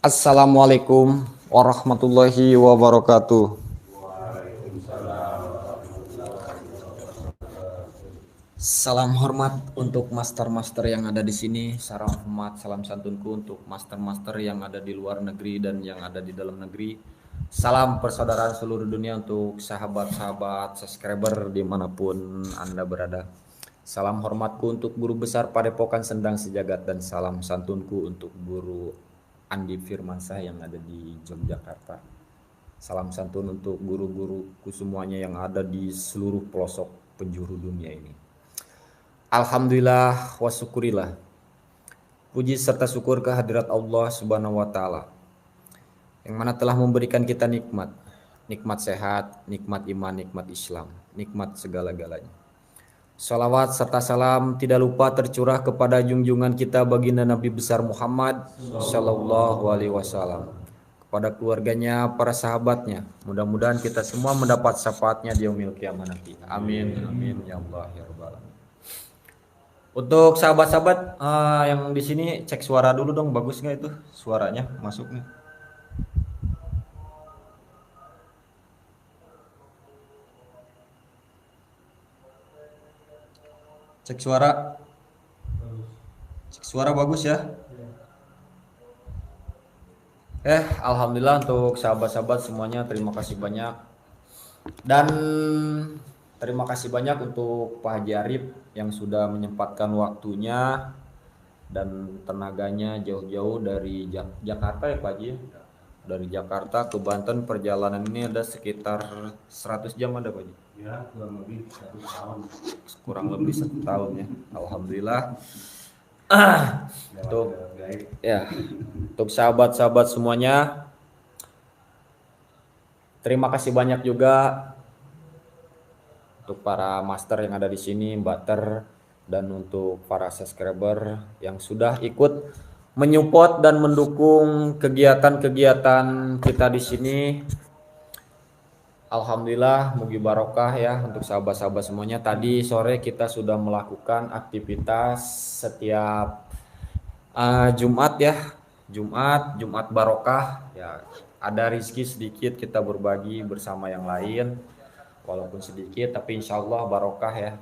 Assalamualaikum warahmatullahi wabarakatuh. Salam hormat untuk master-master yang ada di sini. Salam hormat, salam santunku untuk master-master yang ada di luar negeri dan yang ada di dalam negeri. Salam persaudaraan seluruh dunia untuk sahabat-sahabat subscriber dimanapun Anda berada. Salam hormatku untuk guru besar Padepokan Sendang Sejagat dan salam santunku untuk guru Andi Firmansyah yang ada di Yogyakarta. Salam santun untuk guru-guruku semuanya yang ada di seluruh pelosok penjuru dunia ini. Alhamdulillah wa syukurillah. Puji serta syukur kehadirat Allah Subhanahu wa taala yang mana telah memberikan kita nikmat sehat, nikmat iman, nikmat Islam, nikmat segala-galanya. Salawat serta salam tidak lupa tercurah kepada junjungan kita baginda Nabi besar Muhammad Sallallahu Alaihi Wasallam, kepada keluarganya, para sahabatnya. Mudah-mudahan kita semua mendapat syafaatnya di yaumil qiyamah nanti. Amin, amin ya Allah ya Rabbal alamin. Untuk sahabat-sahabat yang di sini cek suara dulu dong, bagus nggak itu suaranya masuknya? Cek suara bagus ya. Alhamdulillah untuk sahabat-sahabat semuanya terima kasih banyak. Dan terima kasih banyak untuk Pak Haji Arif yang sudah menyempatkan waktunya dan tenaganya jauh-jauh dari Jakarta ya Pak Haji. Dari Jakarta ke Banten perjalanan ini ada sekitar 100 jam ada Pak Haji? Ya, kurang lebih 1 tahun. Kurang lebih 1 tahun ya. Alhamdulillah. Untuk sahabat-sahabat semuanya, terima kasih banyak juga untuk para master yang ada di sini, Mbak Ter, dan untuk para subscriber yang sudah ikut menyupport dan mendukung kegiatan-kegiatan kita di sini. Alhamdulillah, mugi barokah ya untuk sahabat-sahabat semuanya. Tadi sore kita sudah melakukan aktivitas setiap Jumat ya, Jumat barokah ya. Ada rizki sedikit kita berbagi bersama yang lain, walaupun sedikit tapi insya Allah barokah ya.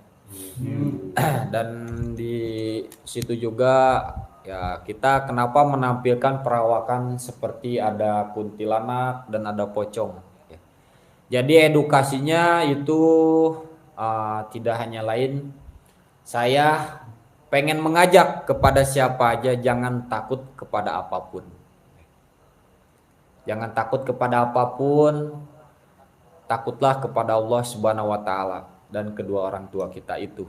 Dan di situ juga ya kita kenapa menampilkan perawakan seperti ada kuntilanak dan ada pocong. Jadi edukasinya itu tidak hanya lain, saya pengen mengajak kepada siapa aja jangan takut kepada apapun. Jangan takut kepada apapun, takutlah kepada Allah Subhanahu wa taala dan kedua orang tua kita itu.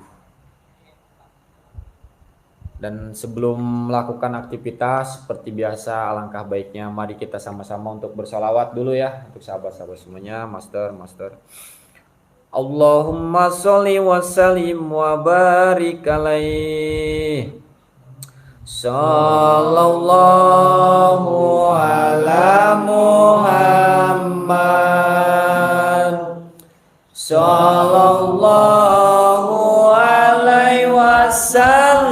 Dan sebelum melakukan aktivitas seperti biasa, alangkah baiknya mari kita sama-sama untuk bersalawat dulu ya untuk sahabat-sahabat semuanya, master. Allahumma sholli wa sallim wa barik alaihi. Sallallahu ala Muhammad. Sallallahu alaihi wasallam.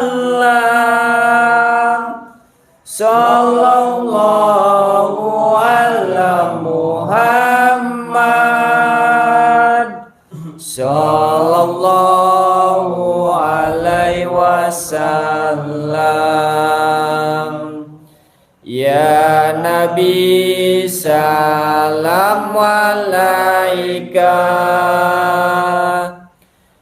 Sallallahu ala Muhammad. Sallallahu alaihi wasallam. Ya Nabi salam alaika.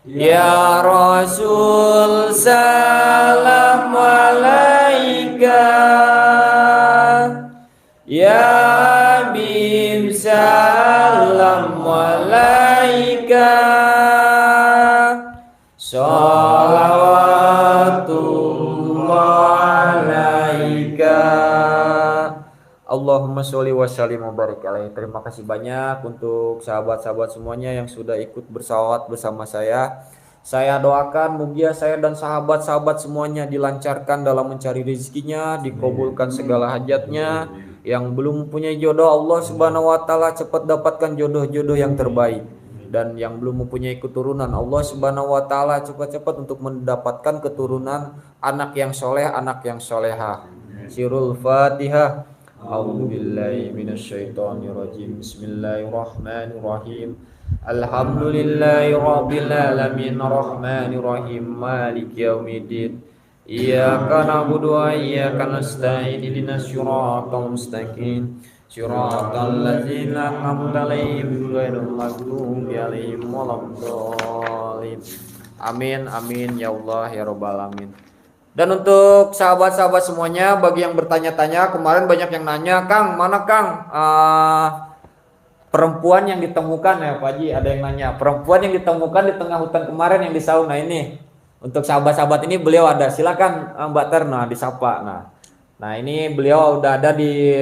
Ya Rasul salam alaika. Ya Habib salam alaika. Salawatullah alaika. Allahumma sholli wa sallim wa barik alaihi. Terima kasih banyak untuk sahabat-sahabat semuanya yang sudah ikut bersalawat bersama saya. Saya doakan mugia saya dan sahabat-sahabat semuanya dilancarkan dalam mencari rezekinya, dikabulkan segala hajatnya. Yang belum punya jodoh, Allah Subhanahu wa taala cepat dapatkan jodoh-jodoh yang terbaik. Dan yang belum mempunyai keturunan, Allah Subhanahu wa taala cepat-cepat untuk mendapatkan keturunan, anak yang soleh, anak yang solehah. Sirul Fatihah. A'udzu billahi minasyaitonir rajim. Bismillahirrahmanirrahim. Alhamdulillahi rabbil alamin arrahmanir rahim maliki yaumiddin. Iyyaka na'budu wa iyyaka nasta'in ihdinas siratal mustaqim. Siratal ladzina an'amta 'alaihim ghairil maghdubi 'alaihim waladdallin. Amin amin ya Allah ya rabbal alamin. Dan untuk sahabat-sahabat semuanya, bagi yang bertanya-tanya, kemarin banyak yang nanya, Kang, mana Kang perempuan yang ditemukan ya Pak Haji, ada yang nanya, perempuan yang ditemukan di tengah hutan kemarin yang di sauna ini. Untuk sahabat-sahabat ini beliau ada, silakan Mbak Terna disapa. Nah ini beliau udah ada di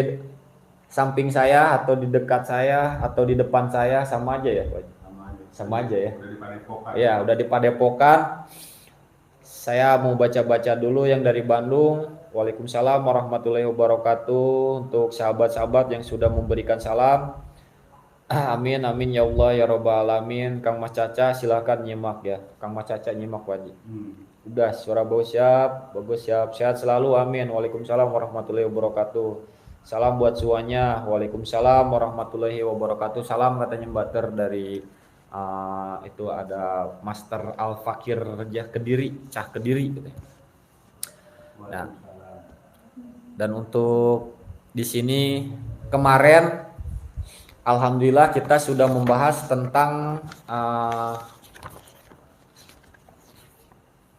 samping saya atau di dekat saya atau di depan saya, sama aja ya Pak Haji? Sama aja ya. Udah di Padepokan. Ya, udah di Padepokan. Saya mau baca-baca dulu yang dari Bandung. Waalaikumsalam warahmatullahi wabarakatuh. Untuk sahabat-sahabat yang sudah memberikan salam. Amin amin ya Allah ya rabbal alamin. Kang Mas Caca silahkan nyimak ya. Kang Mas Caca nyimak Pak Haji. Udah suara bagus siap, bagus siap, sehat selalu amin. Waalaikumsalam warahmatullahi wabarakatuh. Salam buat semuanya. Waalaikumsalam warahmatullahi wabarakatuh. Salam katanya Mbak Ter dari itu ada Master Al Fakir Jah Kediri, Cah Kediri gitu. Nah, dan untuk di sini kemarin alhamdulillah kita sudah membahas tentang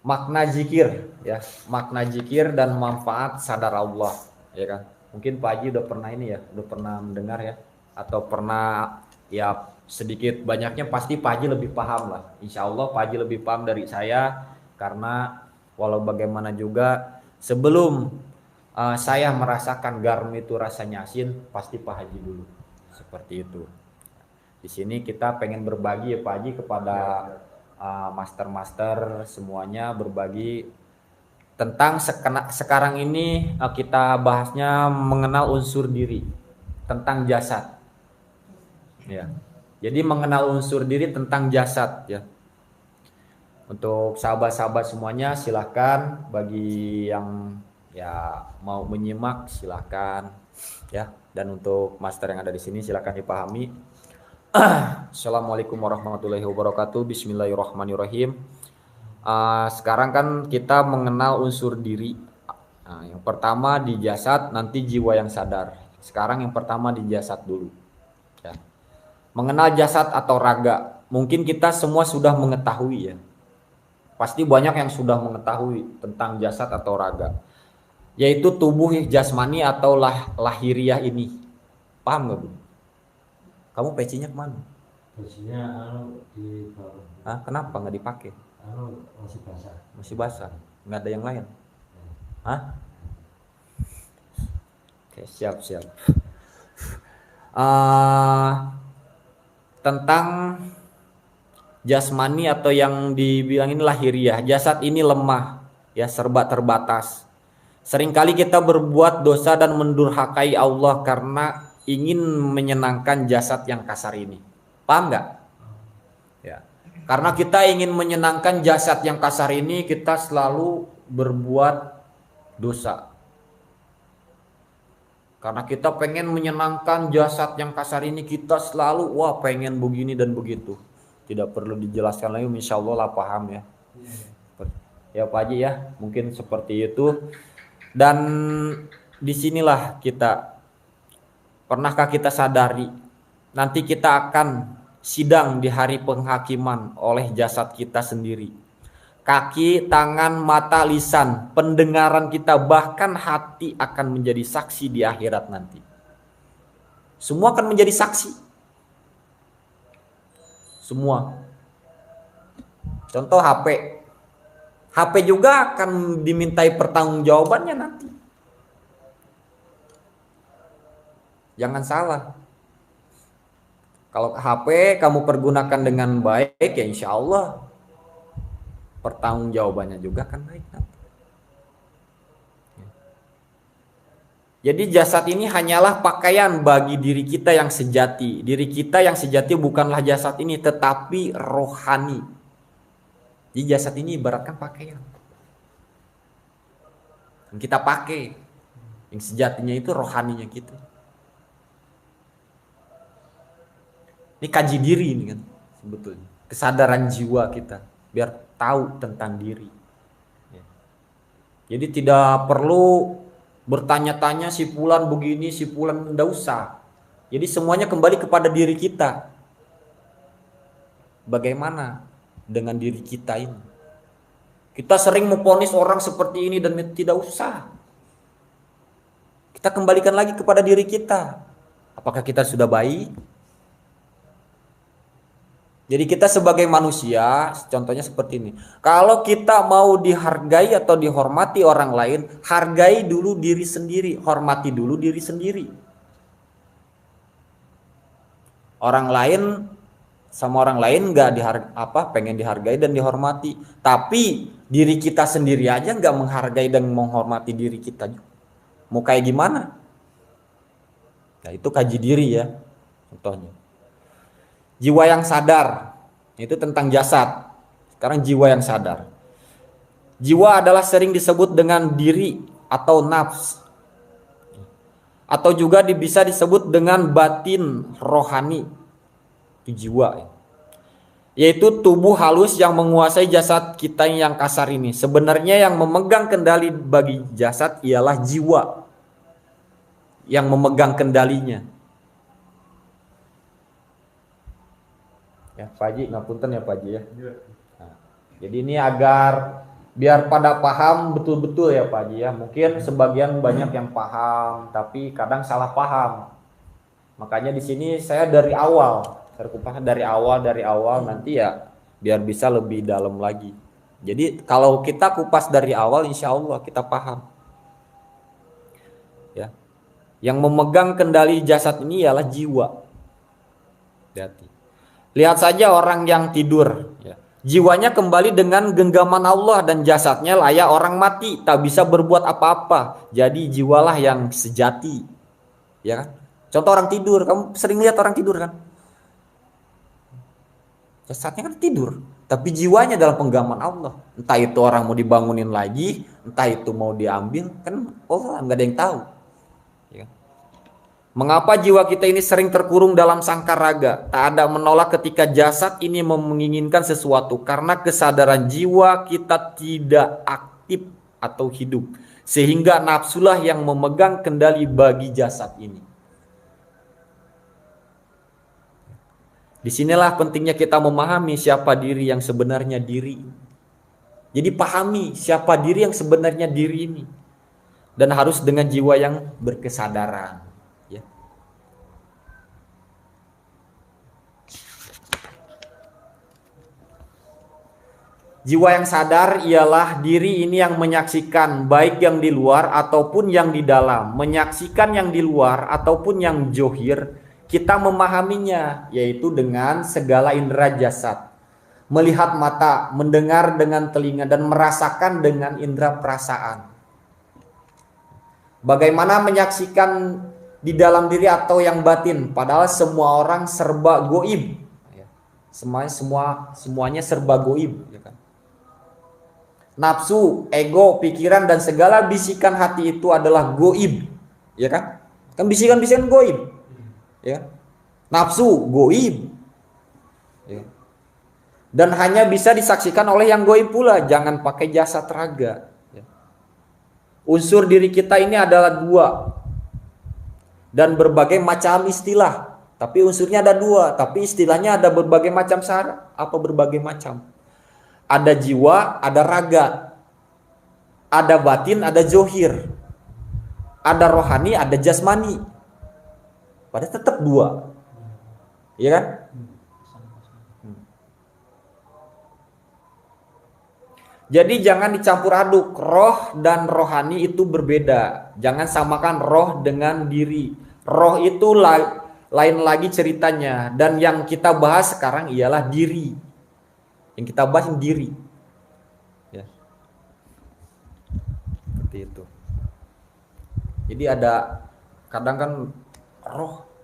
makna zikir ya, makna zikir dan manfaat sadar Allah ya kan. Mungkin Pak Haji udah pernah ini ya, udah pernah mendengar ya, atau pernah ya sedikit banyaknya pasti Pak Haji lebih paham lah. Insya Allah Pak Haji lebih paham dari saya, karena walau bagaimana juga sebelum saya merasakan garam itu rasanya asin, pasti Pak Haji dulu. Seperti itu. Di sini kita pengen berbagi ya Pak Haji kepada master-master semuanya, berbagi tentang sekarang ini kita bahasnya mengenal unsur diri, tentang jasad. Ya. Jadi mengenal unsur diri tentang jasad ya. Untuk sahabat-sahabat semuanya silahkan, bagi yang ya mau menyimak silahkan ya. Dan untuk master yang ada di sini silahkan dipahami. Assalamualaikum warahmatullahi wabarakatuh. Bismillahirrahmanirrahim. Sekarang kan kita mengenal unsur diri. Yang pertama di jasad, nanti jiwa yang sadar. Sekarang yang pertama di jasad dulu. Ya. Mengenal jasad atau raga, mungkin kita semua sudah mengetahui ya. Pasti banyak yang sudah mengetahui tentang jasad atau raga, yaitu tubuh jasmani atau lahiriah ini. Paham nggak Bu? Kamu pecinya kemana? Pecinya di bawah. Kenapa nggak dipakai? Masih basah. Masih basah. Nggak ada yang lain? Oke, siap. Tentang jasmani atau yang dibilangin lahiriah, jasad ini lemah ya, serba terbatas. Seringkali kita berbuat dosa dan mendurhakai Allah karena ingin menyenangkan jasad yang kasar ini. Paham nggak? Ya. Karena kita ingin menyenangkan jasad yang kasar ini, kita selalu berbuat dosa. Karena kita pengen menyenangkan jasad yang kasar ini, kita selalu pengen begini dan begitu. Tidak perlu dijelaskan lagi, insya Allah lah paham ya. Ya Pak Haji ya, mungkin seperti itu. Dan disinilah kita, pernahkah kita sadari nanti kita akan sidang di hari penghakiman oleh jasad kita sendiri. Kaki, tangan, mata, lisan, pendengaran kita, bahkan hati akan menjadi saksi di akhirat nanti. Semua akan menjadi saksi. Semua. Contoh HP. HP juga akan dimintai pertanggungjawabannya nanti. Jangan salah. Kalau HP kamu pergunakan dengan baik, ya insya Allah pertanggungjawabannya juga akan baik nanti. Jadi jasad ini hanyalah pakaian bagi diri kita yang sejati. Diri kita yang sejati bukanlah jasad ini, tetapi rohani. Jadi jasad ini ibaratkan pakaian yang kita pakai. Yang sejatinya itu rohaninya kita. Ini kaji diri ini kan sebetulnya. Kesadaran jiwa kita biar tahu tentang diri. Jadi tidak perlu bertanya-tanya si fulan begini, si fulan enggak usah. Jadi semuanya kembali kepada diri kita. Bagaimana dengan diri kita ini? Kita sering memvonis orang seperti ini dan tidak usah. Kita kembalikan lagi kepada diri kita. Apakah kita sudah baik? Jadi kita sebagai manusia, contohnya seperti ini. Kalau kita mau dihargai atau dihormati orang lain, hargai dulu diri sendiri, hormati dulu diri sendiri. Orang lain sama orang lain nggak pengen dihargai dan dihormati, tapi diri kita sendiri aja nggak menghargai dan menghormati diri kita. Mau kayak gimana? Nah itu kaji diri ya, contohnya. Jiwa yang sadar, itu tentang jasad. Sekarang jiwa yang sadar. Jiwa adalah sering disebut dengan diri atau nafs. Atau juga bisa disebut dengan batin rohani. Itu jiwa. Yaitu tubuh halus yang menguasai jasad kita yang kasar ini. Sebenarnya yang memegang kendali bagi jasad ialah jiwa. Yang memegang kendalinya. Ya, Pak Haji, ngapunten ya Pak Haji ya. Nah, jadi ini agar biar pada paham betul-betul ya Pak Haji ya. Mungkin sebagian banyak yang paham, tapi kadang salah paham. Makanya di sini saya dari awal, dari awal nanti ya biar bisa lebih dalam lagi. Jadi kalau kita kupas dari awal, insya Allah kita paham. Ya, yang memegang kendali jasad ini ialah jiwa. Hati. Lihat saja orang yang tidur, ya. Jiwanya kembali dengan genggaman Allah dan jasadnya layak orang mati, tak bisa berbuat apa-apa. Jadi jiwalah yang sejati, ya kan? Contoh orang tidur, kamu sering lihat orang tidur kan? Jasadnya kan tidur, tapi jiwanya dalam penggenggaman Allah. Entah itu orang mau dibangunin lagi, entah itu mau diambil, kan Allah nggak ada yang tahu. Ya. Mengapa jiwa kita ini sering terkurung dalam sangkar raga? Tak ada menolak ketika jasad ini menginginkan sesuatu. Karena kesadaran jiwa kita tidak aktif atau hidup. Sehingga nafsulah yang memegang kendali bagi jasad ini. Disinilah pentingnya kita memahami siapa diri yang sebenarnya diri. Jadi pahami siapa diri yang sebenarnya diri ini. Dan harus dengan jiwa yang berkesadaran. Jiwa yang sadar ialah diri ini yang menyaksikan baik yang di luar ataupun yang di dalam. Menyaksikan yang di luar ataupun yang johir, kita memahaminya yaitu dengan segala indera jasad. Melihat mata, mendengar dengan telinga dan merasakan dengan indera perasaan. Bagaimana menyaksikan di dalam diri atau yang batin? Padahal semua orang serba goib. Semuanya serba goib, ya kan? Nafsu, ego, pikiran dan segala bisikan hati itu adalah goib, ya kan? Kan bisikan-bisikan goib, ya. Nafsu goib, ya. Dan hanya bisa disaksikan oleh yang goib pula. Jangan pakai jasad raga. Ya. Unsur diri kita ini adalah dua dan berbagai macam istilah. Tapi unsurnya ada dua, tapi istilahnya ada berbagai macam syarat. Apa berbagai macam? Ada jiwa, ada raga. Ada batin, ada zohir. Ada rohani, ada jasmani. Padahal tetap dua. Iya kan? Jadi jangan dicampur aduk. Roh dan rohani itu berbeda. Jangan samakan roh dengan diri. Roh itu lain lagi ceritanya. Dan yang kita bahas sekarang ialah diri. Yang kita bahas diri, ya. Seperti itu. Jadi ada kadang kan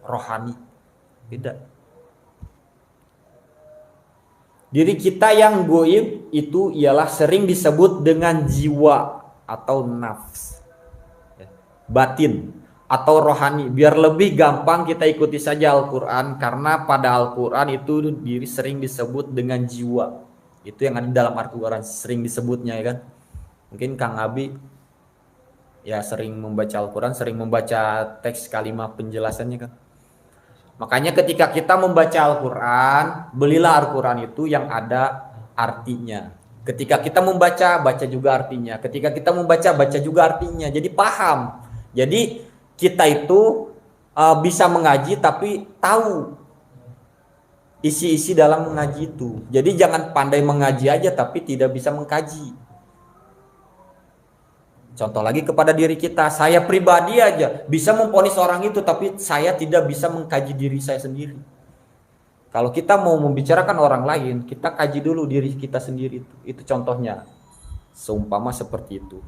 rohani, beda. Diri kita yang goib itu ialah sering disebut dengan jiwa atau nafs. Ya. batin atau rohani. Biar lebih gampang kita ikuti saja Al-Quran, karena pada Al-Quran itu diri sering disebut dengan jiwa. Itu yang ada dalam Al-Quran sering disebutnya, ya kan. Mungkin Kang Abi ya sering membaca Al-Quran, sering membaca teks kalimat penjelasannya kan. Makanya ketika kita membaca Al-Quran, belilah Al-Quran itu yang ada artinya. Ketika kita membaca, baca juga artinya. Ketika kita membaca, baca juga artinya. Jadi paham. Jadi kita itu bisa mengaji tapi tahu isi-isi dalam mengaji itu. Jadi jangan pandai mengaji aja tapi tidak bisa mengkaji. Contoh lagi kepada diri kita, saya pribadi aja bisa memvonis orang itu tapi saya tidak bisa mengkaji diri saya sendiri. Kalau kita mau membicarakan orang lain, kita kaji dulu diri kita sendiri. Itu contohnya. Seumpama seperti itu.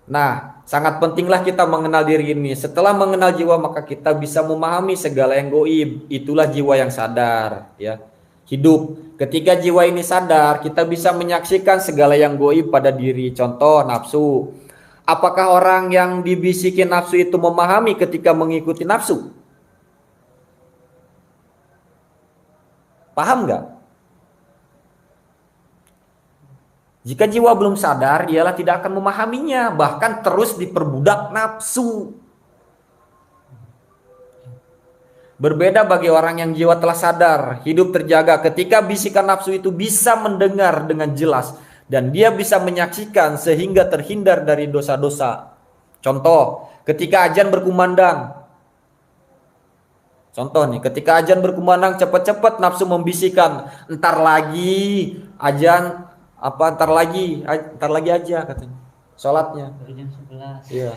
Nah, sangat pentinglah kita mengenal diri ini. Setelah mengenal jiwa, maka kita bisa memahami segala yang gaib. Itulah jiwa yang sadar, ya. Hidup. Ketika jiwa ini sadar, kita bisa menyaksikan segala yang gaib pada diri. Contoh, nafsu. Apakah orang yang dibisikin nafsu itu memahami ketika mengikuti nafsu? Paham nggak? Jika jiwa belum sadar, ialah tidak akan memahaminya, bahkan terus diperbudak nafsu. Berbeda bagi orang yang jiwa telah sadar, hidup terjaga. Ketika bisikan nafsu itu bisa mendengar dengan jelas, dan dia bisa menyaksikan sehingga terhindar dari dosa-dosa. Contoh, ketika azan berkumandang. Contoh nih, ketika azan berkumandang, cepat-cepat nafsu membisikkan, entar lagi azan, entar lagi aja katanya sholatnya. Jam 11. Iya.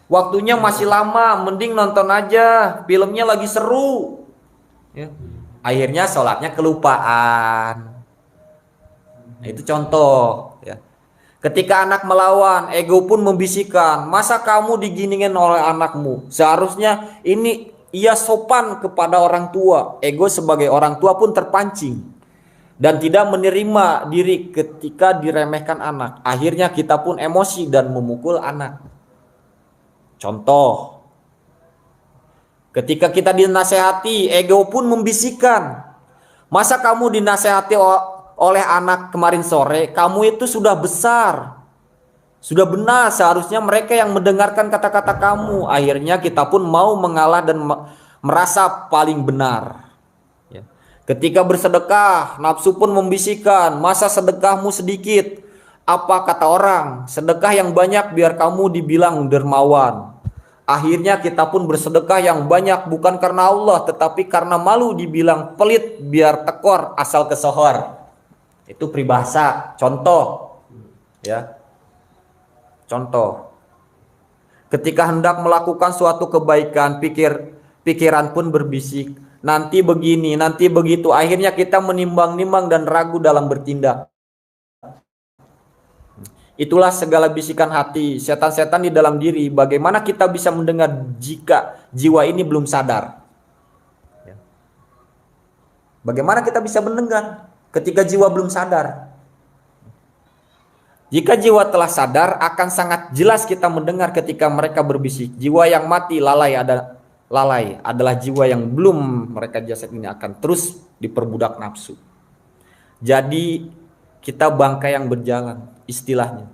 Waktunya masih lama, mending nonton aja, filmnya lagi seru. Ya. Akhirnya sholatnya kelupaan. Nah, itu contoh. Ya. Ketika anak melawan, ego pun membisikkan, masa kamu diginiin oleh anakmu? Seharusnya ini ia sopan kepada orang tua. Ego sebagai orang tua pun terpancing dan tidak menerima diri ketika diremehkan anak. Akhirnya kita pun emosi dan memukul anak. Contoh, ketika kita dinasehati, ego pun membisikkan, masa kamu dinasehati oleh anak kemarin sore? Kamu itu sudah besar, sudah benar, seharusnya mereka yang mendengarkan kata-kata kamu. Akhirnya kita pun mau mengalah dan merasa paling benar. Ketika bersedekah, nafsu pun membisikkan, masa sedekahmu sedikit? Apa kata orang? Sedekah yang banyak biar kamu dibilang dermawan. Akhirnya kita pun bersedekah yang banyak bukan karena Allah, tetapi karena malu dibilang pelit biar tekor asal kesohor. Itu peribahasa, contoh. Ya. Contoh. Ketika hendak melakukan suatu kebaikan, pikiran pun berbisik, nanti begini, nanti begitu. Akhirnya kita menimbang-nimbang dan ragu dalam bertindak. Itulah segala bisikan hati, setan-setan di dalam diri. Bagaimana kita bisa mendengar jika jiwa ini belum sadar? Bagaimana kita bisa mendengar ketika jiwa belum sadar? Jika jiwa telah sadar, akan sangat jelas kita mendengar ketika mereka berbisik. Jiwa yang mati, lalai adalah jiwa yang belum mereka jasad ini akan terus diperbudak nafsu. Jadi kita bangkai yang berjalan, istilahnya.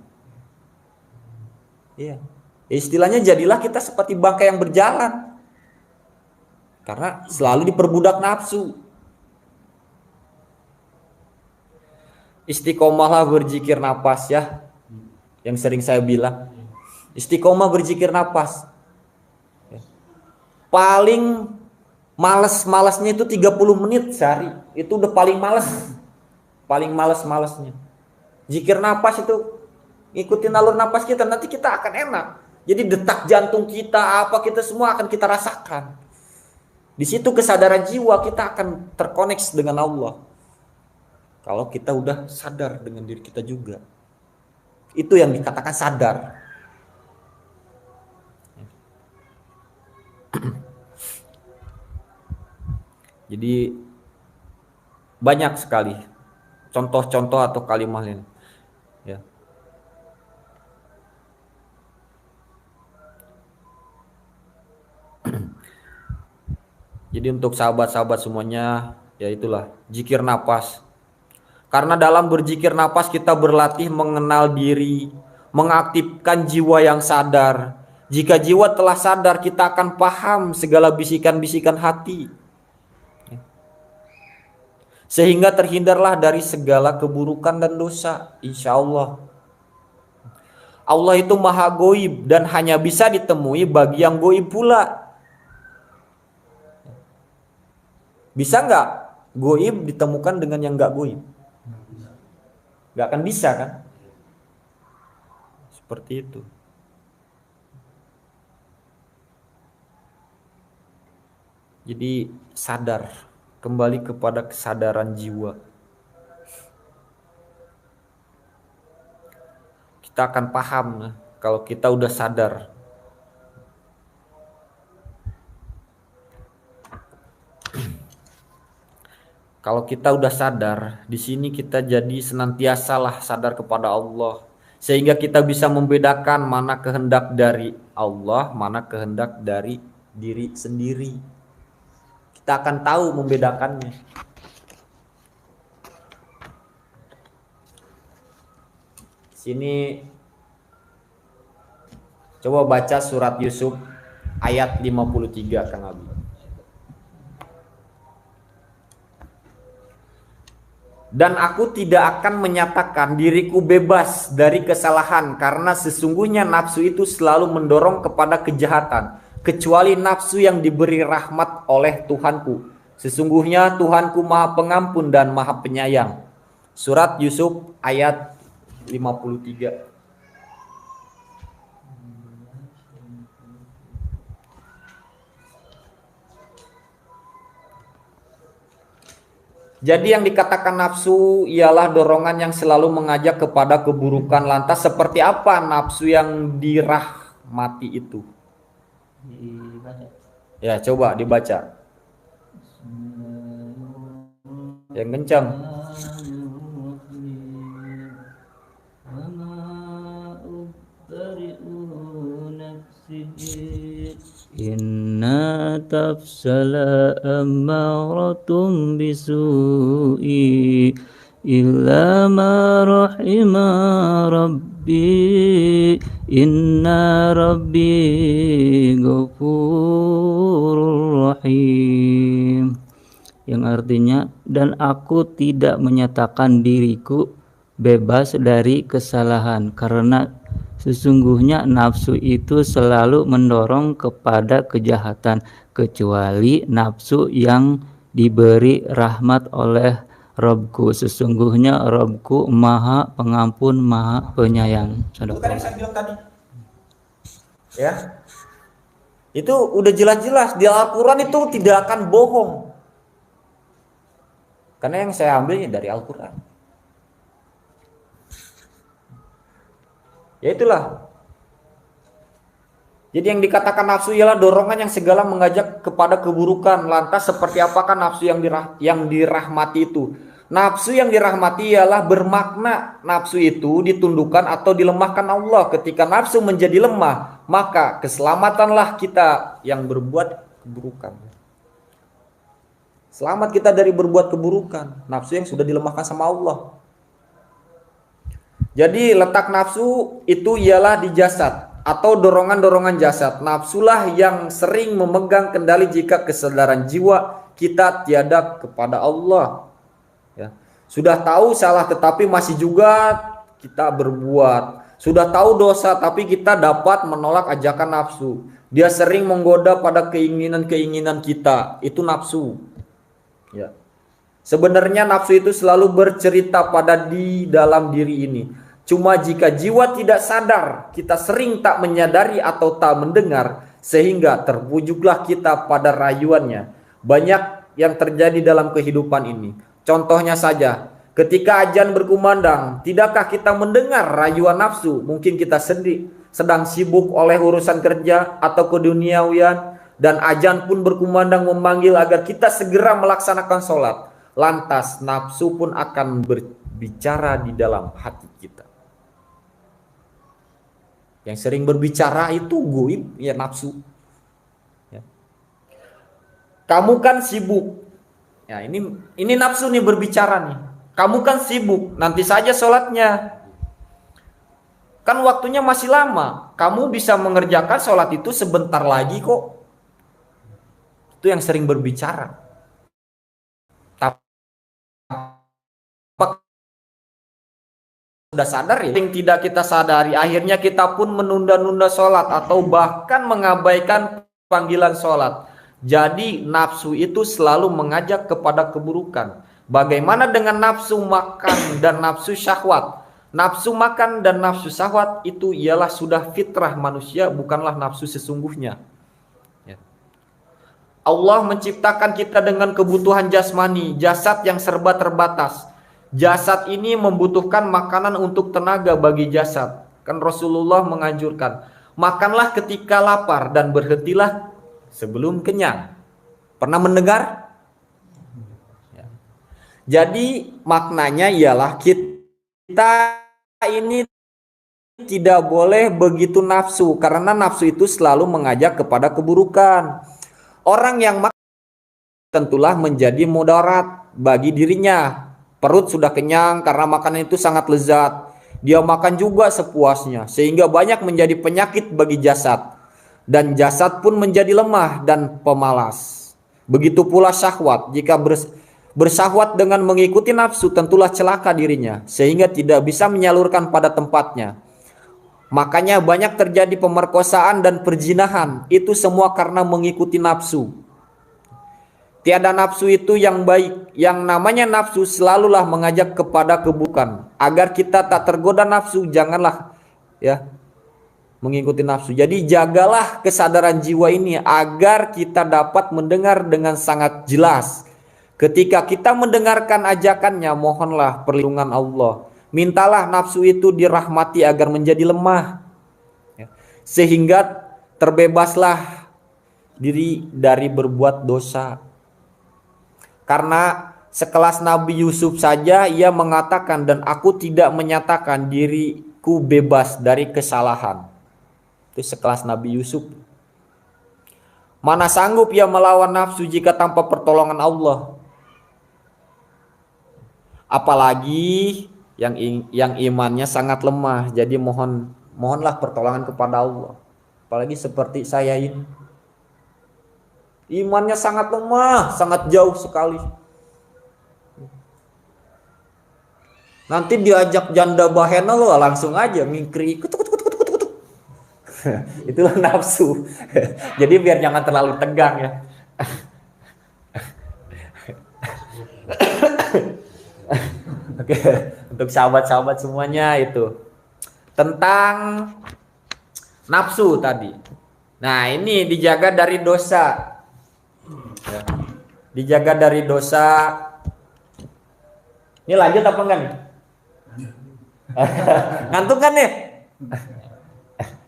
Iya. Istilahnya jadilah kita seperti bangkai yang berjalan. Karena selalu diperbudak nafsu. Istiqomahlah berzikir nafas ya. Yang sering saya bilang. Istiqomah berzikir nafas. Paling malasnya itu 30 menit sehari. Itu udah paling malas. Paling malasnya. Zikir nafas itu ikutin alur nafas kita, nanti kita akan enak. Jadi detak jantung kita, apa kita semua akan kita rasakan. Di situ kesadaran jiwa kita akan terkoneksi dengan Allah. Kalau kita udah sadar dengan diri kita juga. Itu yang dikatakan sadar. Jadi banyak sekali contoh-contoh atau kalimat ini. Ya. Jadi untuk sahabat-sahabat semuanya, ya itulah zikir napas. Karena dalam berzikir napas kita berlatih mengenal diri, mengaktifkan jiwa yang sadar. Jika jiwa telah sadar, kita akan paham segala bisikan-bisikan hati. Sehingga terhindarlah dari segala keburukan dan dosa, insya Allah. Allah itu maha goib dan hanya bisa ditemui bagi yang goib pula. Bisa nggak goib ditemukan dengan yang nggak goib? Nggak akan bisa kan? Seperti itu. Jadi sadar, kembali kepada kesadaran jiwa. Kita akan paham kalau kita udah sadar. Kalau kita udah sadar, di sini kita jadi senantiasalah sadar kepada Allah, sehingga kita bisa membedakan mana kehendak dari Allah, mana kehendak dari diri sendiri. Kita akan tahu membedakannya. Sini coba baca surat Yusuf ayat 53 Kang Abi. Dan aku tidak akan menyatakan diriku bebas dari kesalahan, karena sesungguhnya nafsu itu selalu mendorong kepada kejahatan, kecuali nafsu yang diberi rahmat oleh Tuhanku. Sesungguhnya Tuhanku maha pengampun dan maha penyayang. Surat Yusuf ayat 53. Jadi yang dikatakan nafsu ialah dorongan yang selalu mengajak kepada keburukan. Lantas seperti apa nafsu yang dirahmati itu? Ya, coba dibaca. Yang kencang. Inna tafsala ammaratum bisu'i illa ma rahima rabbi inna rabbi ghafurur rahim, yang artinya, dan aku tidak menyatakan diriku bebas dari kesalahan, karena sesungguhnya nafsu itu selalu mendorong kepada kejahatan, kecuali nafsu yang diberi rahmat oleh Robku. Sesungguhnya Robku maha pengampun, maha penyayang. Itu kan yang saya bilang tadi. Ya. Itu udah jelas-jelas di Al-Quran itu tidak akan bohong. Karena yang saya ambilnya dari Al-Quran. Ya itulah. Jadi yang dikatakan nafsu ialah dorongan yang segala mengajak kepada keburukan. Lantas seperti apakah nafsu yang dirahmati itu? Nafsu yang dirahmati ialah bermakna nafsu itu ditundukkan atau dilemahkan Allah. Ketika nafsu menjadi lemah, maka keselamatanlah kita yang berbuat keburukan. Selamat kita dari berbuat keburukan. Nafsu yang sudah dilemahkan sama Allah. Jadi letak nafsu itu ialah di jasad atau dorongan-dorongan jasad. Nafsulah yang sering memegang kendali jika kesadaran jiwa kita tiada kepada Allah. Ya. Sudah tahu salah tetapi masih juga kita berbuat. Sudah tahu dosa tapi kita dapat menolak ajakan nafsu. Dia sering menggoda pada keinginan-keinginan kita. Itu nafsu. Ya. Sebenarnya nafsu itu selalu bercerita pada di dalam diri ini. Cuma jika jiwa tidak sadar, kita sering tak menyadari atau tak mendengar, sehingga terbujuklah kita pada rayuannya. Banyak yang terjadi dalam kehidupan ini. Contohnya saja, ketika azan berkumandang, tidakkah kita mendengar rayuan nafsu? Mungkin kita sedang sibuk oleh urusan kerja atau keduniawian, dan azan pun berkumandang memanggil agar kita segera melaksanakan sholat. Lantas nafsu pun akan berbicara di dalam hati kita. Yang sering berbicara itu goib, ya nafsu. Ya. kamu kan sibuk. Ya, ini nafsu nih berbicara nih. Kamu kan sibuk, nanti saja sholatnya. Kan waktunya masih lama. Kamu bisa mengerjakan sholat itu sebentar lagi kok. Itu yang sering berbicara. Tapi sudah sadar ya, yang tidak kita sadari, akhirnya kita pun menunda-nunda sholat atau bahkan mengabaikan panggilan sholat. Jadi nafsu itu selalu mengajak kepada keburukan. Bagaimana dengan nafsu makan dan nafsu syahwat? Nafsu makan dan nafsu syahwat itu ialah sudah fitrah manusia, bukanlah nafsu sesungguhnya. Allah menciptakan kita dengan kebutuhan jasmani, jasad yang serba terbatas. Jasad ini membutuhkan makanan untuk tenaga bagi jasad. Kan Rasulullah menganjurkan, makanlah ketika lapar dan berhentilah sebelum kenyang. Pernah mendengar? Ya. Jadi maknanya ialah kita ini tidak boleh begitu nafsu, karena nafsu itu selalu mengajak kepada keburukan. Orang yang makan tentulah menjadi mudarat bagi dirinya. Perut sudah kenyang karena makanan itu sangat lezat. Dia makan juga sepuasnya, sehingga banyak menjadi penyakit bagi jasad. Dan jasad pun menjadi lemah dan pemalas. Begitu pula syahwat. Jika bersahwat dengan mengikuti nafsu, tentulah celaka dirinya, sehingga tidak bisa menyalurkan pada tempatnya. Makanya banyak terjadi pemerkosaan dan perzinahan. Itu semua karena mengikuti nafsu. Tiada nafsu itu yang baik. Yang namanya nafsu selalulah mengajak kepada keburukan. Agar kita tak tergoda nafsu, janganlah ya mengikuti nafsu. Jadi jagalah kesadaran jiwa ini agar kita dapat mendengar dengan sangat jelas. Ketika kita mendengarkan ajakannya, mohonlah perlindungan Allah. Mintalah nafsu itu dirahmati agar menjadi lemah. Sehingga terbebaslah diri dari berbuat dosa. Karena sekelas Nabi Yusuf saja ia mengatakan, dan aku tidak menyatakan diriku bebas dari kesalahan. Itu sekelas Nabi Yusuf. Mana sanggup ia melawan nafsu jika tanpa pertolongan Allah. Apalagi yang imannya sangat lemah. Jadi mohonlah pertolongan kepada Allah. Apalagi seperti saya ini. Imannya sangat lemah, sangat jauh sekali. Nanti diajak janda bahena lo langsung aja mingkri. Itulah nafsu. Jadi biar jangan terlalu tegang ya. Oke, untuk sahabat-sahabat semuanya itu tentang nafsu tadi. Nah, ini dijaga dari dosa. Ya. Dijaga dari dosa. Ini lanjut apa enggak nih? Ngantuk kan nih?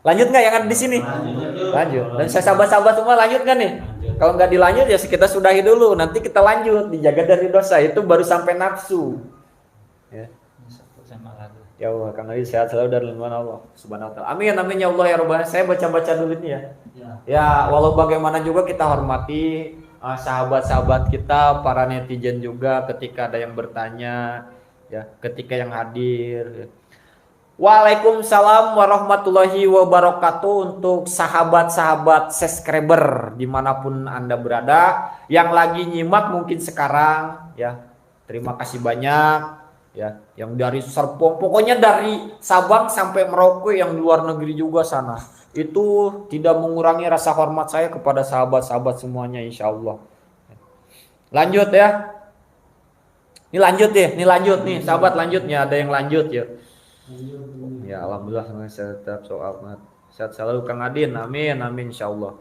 Lanjut nggak yang ada di sini? Lanjut. Dan saya sahabat-sahabat semua lanjut kan nih? Kalau nggak dilanjut ya kita sudahi dulu. Nanti kita lanjut. Dijaga dari dosa itu baru sampai nafsu. Ya. Ya Allah, Kang Ali sehat selalu dari lindungan Allah Subhanahu wa taala. Amin amin ya Allah ya Rabbana. Saya baca-baca dulu ini ya. Ya, walau bagaimana juga kita hormati sahabat-sahabat kita, para netizen juga ketika ada yang bertanya, ya, ketika yang hadir. Waalaikumsalam warahmatullahi wabarakatuh untuk sahabat-sahabat subscriber dimanapun Anda berada, yang lagi nyimak mungkin sekarang, ya, terima kasih banyak. Ya, yang dari Serpong, pokoknya dari Sabang sampai Merauke, yang di luar negeri juga sana. Itu tidak mengurangi rasa hormat saya kepada sahabat-sahabat semuanya, insya Allah. Lanjut ya. Ini lanjut ya, ini lanjut nih, sahabat lanjutnya, ada yang lanjut ya. Ya alhamdulillah, saya tetap soal sehat selalu Kang Adin, amin amin insya Allah.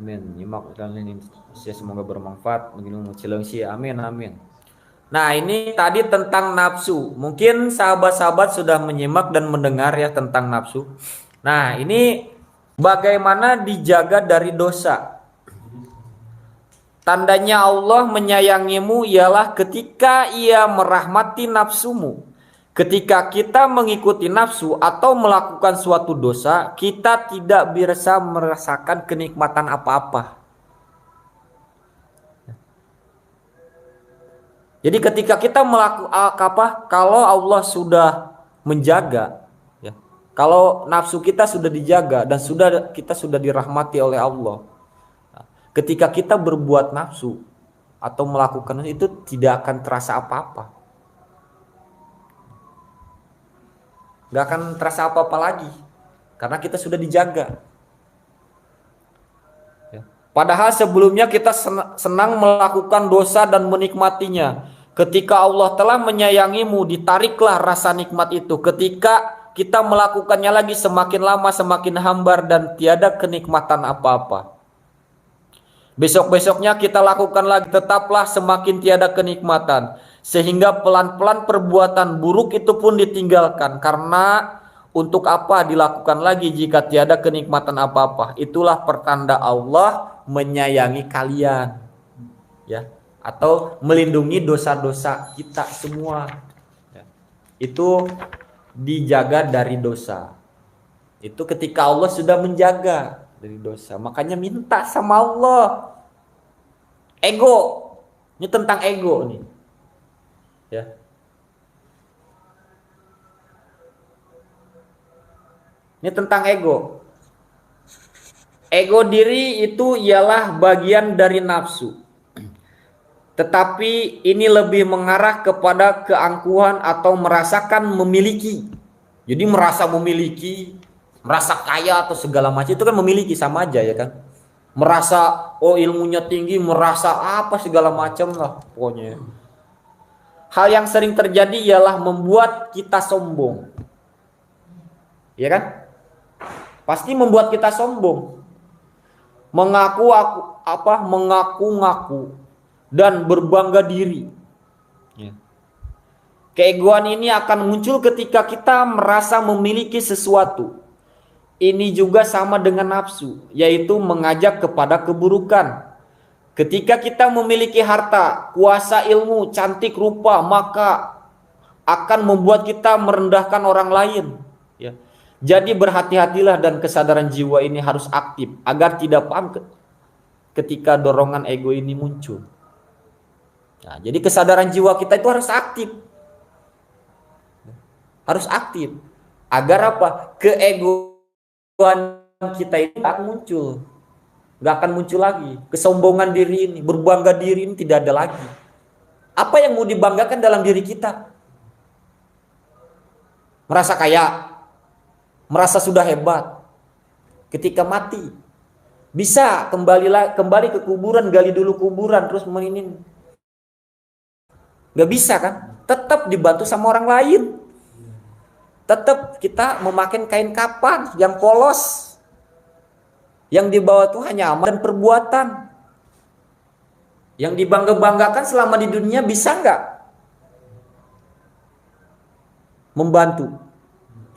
Amin. Nyimak kalian ini semoga bermanfaat begini cilengsi. Amin amin. Nah, ini tadi tentang nafsu. Mungkin sahabat-sahabat sudah menyimak dan mendengar ya tentang nafsu. Nah, ini bagaimana dijaga dari dosa. Tandanya Allah menyayangimu ialah ketika ia merahmati nafsumu. Ketika kita mengikuti nafsu atau melakukan suatu dosa, kita tidak bisa merasakan kenikmatan apa-apa. Jadi ketika kita melakukan kalau Allah sudah menjaga, ya, kalau nafsu kita sudah dijaga dan kita sudah dirahmati oleh Allah, ketika kita berbuat nafsu atau melakukan itu tidak akan terasa apa-apa. Gak akan terasa apa-apa lagi karena kita sudah dijaga. Ya. Padahal sebelumnya kita senang melakukan dosa dan menikmatinya. Ketika Allah telah menyayangimu, ditariklah rasa nikmat itu. Ketika kita melakukannya lagi, semakin lama semakin hambar dan tiada kenikmatan apa-apa. Besok-besoknya kita lakukan lagi, tetaplah semakin tiada kenikmatan. Sehingga pelan-pelan perbuatan buruk itu pun ditinggalkan. Karena untuk apa dilakukan lagi jika tiada kenikmatan apa-apa? Itulah pertanda Allah menyayangi kalian, ya, atau melindungi dosa-dosa kita semua, ya. Itu dijaga dari dosa. Itu ketika Allah sudah menjaga dari dosa. Makanya minta sama Allah. Ego, ini tentang ego nih, ya. Ini tentang ego. Ego diri itu ialah bagian dari nafsu. Tetapi ini lebih mengarah kepada keangkuhan atau merasakan memiliki. Jadi merasa memiliki, merasa kaya atau segala macam itu kan memiliki, sama aja ya kan. Merasa oh ilmunya tinggi, merasa apa segala macam lah pokoknya. Hal yang sering terjadi ialah membuat kita sombong. Ya kan? Pasti membuat kita sombong. Mengaku-ngaku dan berbangga diri. Ya. Keegoan ini akan muncul ketika kita merasa memiliki sesuatu. Ini juga sama dengan nafsu, yaitu mengajak kepada keburukan. Ketika kita memiliki harta, kuasa ilmu, cantik rupa, maka akan membuat kita merendahkan orang lain. Ya. Jadi berhati-hatilah dan kesadaran jiwa ini harus aktif agar tidak paham ketika dorongan ego ini muncul. Nah, jadi kesadaran jiwa kita itu harus aktif. Harus aktif. Agar apa? Keegoan kita ini tidak muncul. Gak akan muncul lagi. Kesombongan diri ini, berbangga diri ini tidak ada lagi. Apa yang mau dibanggakan dalam diri kita? Merasa kaya, merasa sudah hebat. Ketika mati, bisa kembali ke kuburan, gali dulu kuburan, terus mainin. Gak bisa kan? Tetap dibantu sama orang lain. Tetap kita memakai kain kapan yang polos. Yang dibawa itu hanya amal dan perbuatan. Yang dibangga-banggakan selama di dunia bisa nggak membantu?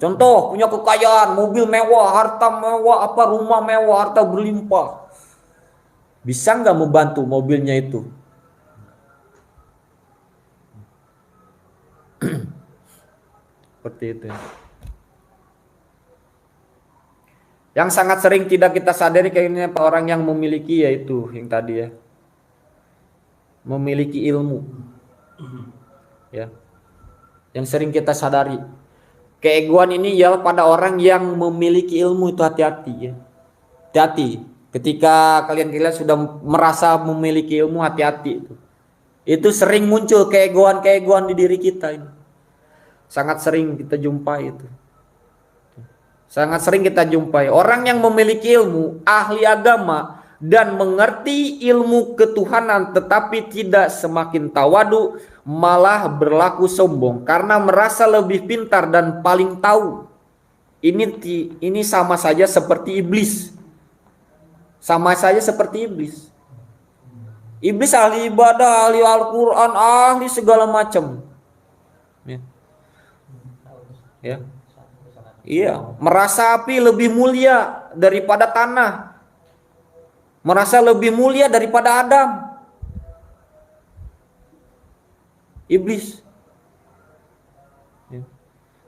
Contoh, punya kekayaan, mobil mewah, harta mewah, rumah mewah, harta berlimpah. Bisa nggak membantu mobilnya itu? Seperti itu. Yang sangat sering tidak kita sadari kayaknya orang yang memiliki, yaitu yang tadi ya, memiliki ilmu, ya, yang sering kita sadari. Keegoan ini ialah pada orang yang memiliki ilmu itu hati-hati ya, hati-hati. Ketika kalian sudah merasa memiliki ilmu, hati-hati itu sering muncul keegoan di diri kita ini. Sangat sering kita jumpai itu. Sangat sering kita jumpai orang yang memiliki ilmu, ahli agama dan mengerti ilmu ketuhanan, tetapi tidak semakin tawadu, malah berlaku sombong karena merasa lebih pintar dan paling tahu. Ini sama saja seperti iblis. Sama saja seperti iblis. Iblis ahli ibadah, ahli Al-Quran, ahli segala macam. Ya. Ya. Iya, merasa api lebih mulia daripada tanah. Merasa lebih mulia daripada Adam. Iblis. Ya.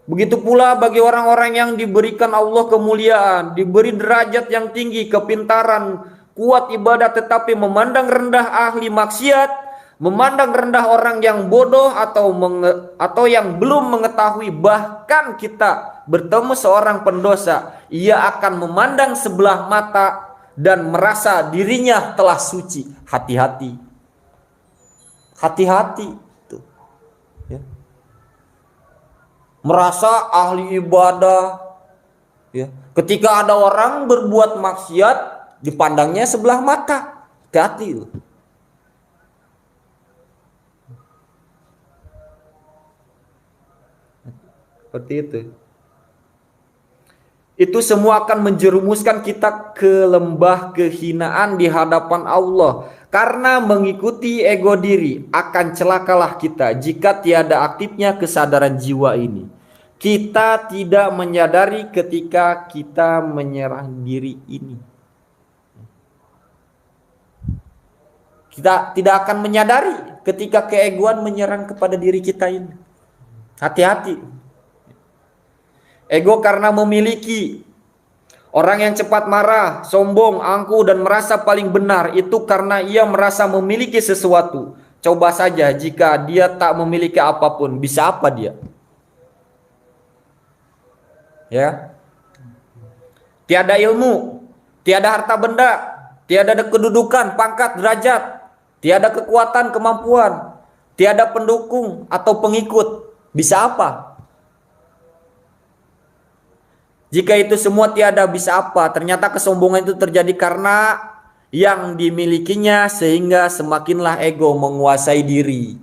Begitu pula bagi orang-orang yang diberikan Allah kemuliaan, diberi derajat yang tinggi, kepintaran, kuat ibadah, tetapi memandang rendah ahli maksiat, memandang rendah orang yang bodoh atau yang belum mengetahui. Bahkan kita bertemu seorang pendosa, ia akan memandang sebelah mata dan merasa dirinya telah suci. Hati-hati, hati-hati. Tuh, ya. Merasa ahli ibadah, ya. Ketika ada orang berbuat maksiat, dipandangnya sebelah mata. Hati-hati. Seperti itu. Itu semua akan menjerumuskan kita ke lembah kehinaan di hadapan Allah. Karena mengikuti ego diri, akan celakalah kita jika tiada aktifnya kesadaran jiwa ini. Kita tidak menyadari ketika kita menyerang diri ini. Kita tidak akan menyadari ketika keegoan menyerang kepada diri kita ini. Hati-hati. Ego karena memiliki. Orang yang cepat marah, sombong, angkuh, dan merasa paling benar, itu karena ia merasa memiliki sesuatu. Coba saja jika dia tak memiliki apapun, bisa apa dia? Ya. Tiada ilmu, tiada harta benda, tiada kedudukan, pangkat, derajat, tiada kekuatan, kemampuan, tiada pendukung atau pengikut, bisa apa? Jika itu semua tiada, bisa apa? Ternyata kesombongan itu terjadi karena yang dimilikinya, sehingga semakinlah ego menguasai diri.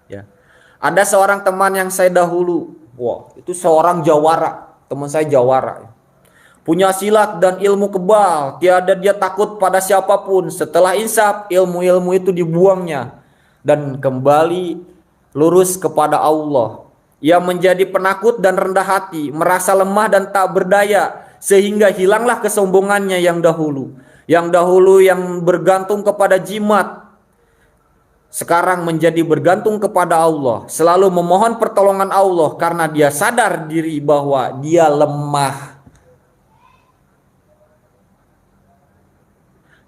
Ya. Ada seorang teman yang saya dahulu, wah, itu seorang jawara, teman saya jawara. Punya silat dan ilmu kebal, tiada dia takut pada siapapun. Setelah insaf, ilmu-ilmu itu dibuangnya dan kembali lurus kepada Allah. Ia menjadi penakut dan rendah hati, merasa lemah dan tak berdaya, sehingga hilanglah kesombongannya yang dahulu. Yang dahulu yang bergantung kepada jimat, sekarang menjadi bergantung kepada Allah, selalu memohon pertolongan Allah karena dia sadar diri bahwa dia lemah.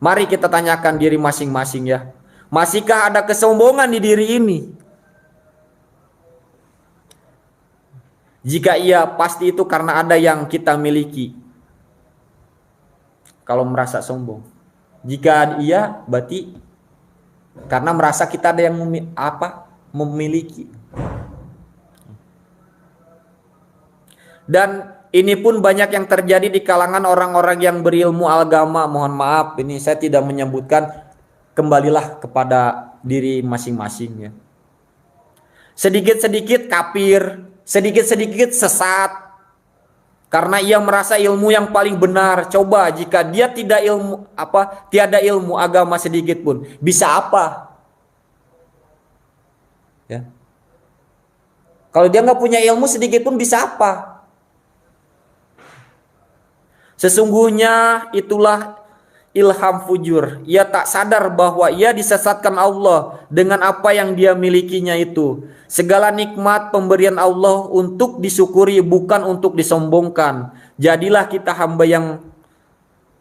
Mari kita tanyakan diri masing-masing ya. Masihkah ada kesombongan di diri ini? Jika iya, pasti itu karena ada yang kita miliki. Kalau merasa sombong. Jika iya, berarti karena merasa kita ada yang memiliki. Dan ini pun banyak yang terjadi di kalangan orang-orang yang berilmu agama. Mohon maaf, ini saya tidak menyebutkan, kembalilah kepada diri masing-masing ya. Sedikit-sedikit kafir, sedikit-sedikit sesat karena ia merasa ilmu yang paling benar. Coba jika dia tiada ilmu agama sedikit pun, bisa apa? Ya. Kalau dia nggak punya ilmu sedikit pun, bisa apa? Sesungguhnya itulah ilham fujur. Ia tak sadar bahwa ia disesatkan Allah dengan apa yang dia milikinya itu. Segala nikmat pemberian Allah untuk disyukuri, bukan untuk disombongkan. Jadilah kita hamba yang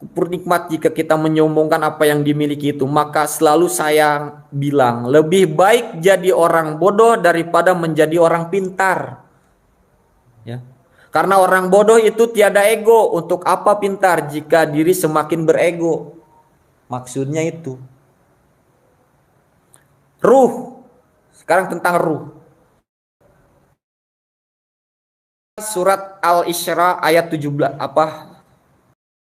bernikmat. Jika kita menyombongkan apa yang dimiliki itu, maka selalu saya bilang, lebih baik jadi orang bodoh daripada menjadi orang pintar. Ya. Karena orang bodoh itu tiada ego. Untuk apa pintar jika diri semakin berego? Maksudnya itu. Ruh. Sekarang tentang ruh. Surat Al-Isra ayat 17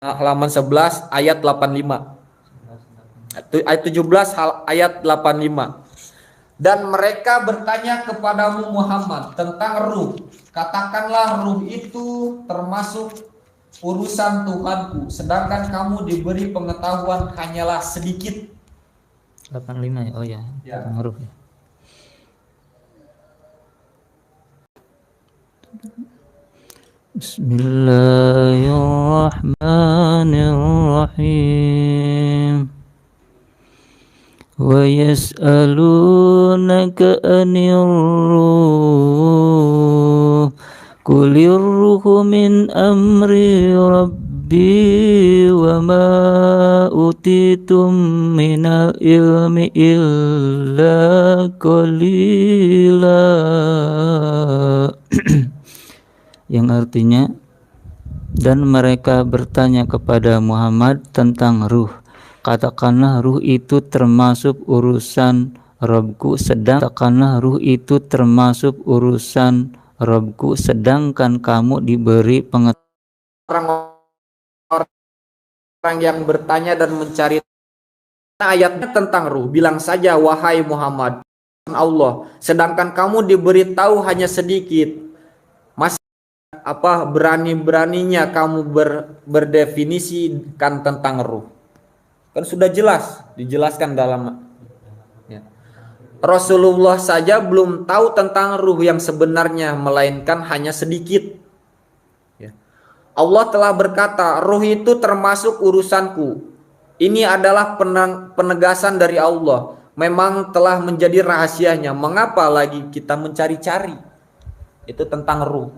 halaman 11 ayat 85. Ayat 17 ayat 85. Dan mereka bertanya kepadamu Muhammad tentang ruh. Katakanlah ruh itu termasuk urusan Tuhanku, sedangkan kamu diberi pengetahuan hanyalah sedikit. 85 ya. Oh ya. Tentang ruh ya. Bismillahirrahmanirrahim. Wa yas'alunaka 'anir ruh Qulir ruhu min amri rabbi wa ma utitum minal ilmi illa qalila. Yang artinya, dan mereka bertanya kepada Muhammad tentang ruh. Katakanlah ruh itu termasuk urusan Rabbku, sedangkan kamu diberi pengetahuan. Orang yang bertanya dan mencari ayatnya tentang ruh, bilang saja wahai Muhammad, Allah, sedangkan kamu diberitahu hanya sedikit. Masih berani-beraninya kamu berdefinisikan tentang ruh? Kan sudah jelas dijelaskan dalam ya. Rasulullah saja belum tahu tentang ruh yang sebenarnya, melainkan hanya sedikit ya. Allah telah berkata, ruh itu termasuk urusanku. Ini adalah penegasan dari Allah. Memang telah menjadi rahasianya, mengapa lagi kita mencari-cari? Itu tentang ruh.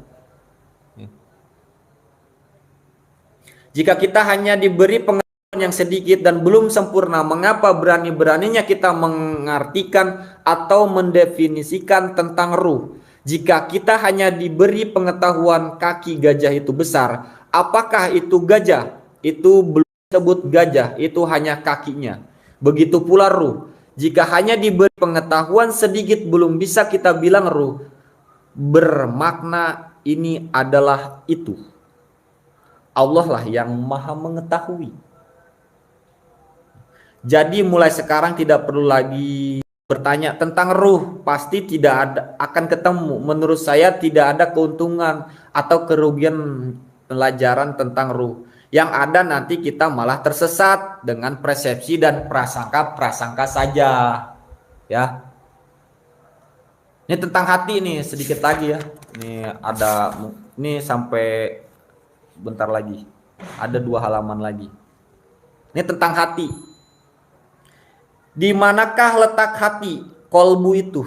Jika kita hanya diberi pengetahuan yang sedikit dan belum sempurna, mengapa berani-beraninya kita mengartikan atau mendefinisikan tentang ruh? Jika kita hanya diberi pengetahuan kaki gajah itu besar, apakah itu gajah? Itu belum disebut gajah, itu hanya kakinya. Begitu pula ruh. Jika hanya diberi pengetahuan sedikit, belum bisa kita bilang ruh bermakna ini adalah itu. Allah lah yang maha mengetahui. Jadi mulai sekarang tidak perlu lagi bertanya tentang ruh, pasti tidak akan ketemu. Menurut saya tidak ada keuntungan atau kerugian pelajaran tentang ruh. Yang ada nanti kita malah tersesat dengan persepsi dan prasangka saja. Ya. Ini tentang hati nih sedikit lagi ya. Ini sampai bentar lagi. Ada 2 halaman lagi. Ini tentang hati. Di manakah letak hati, kolbu itu?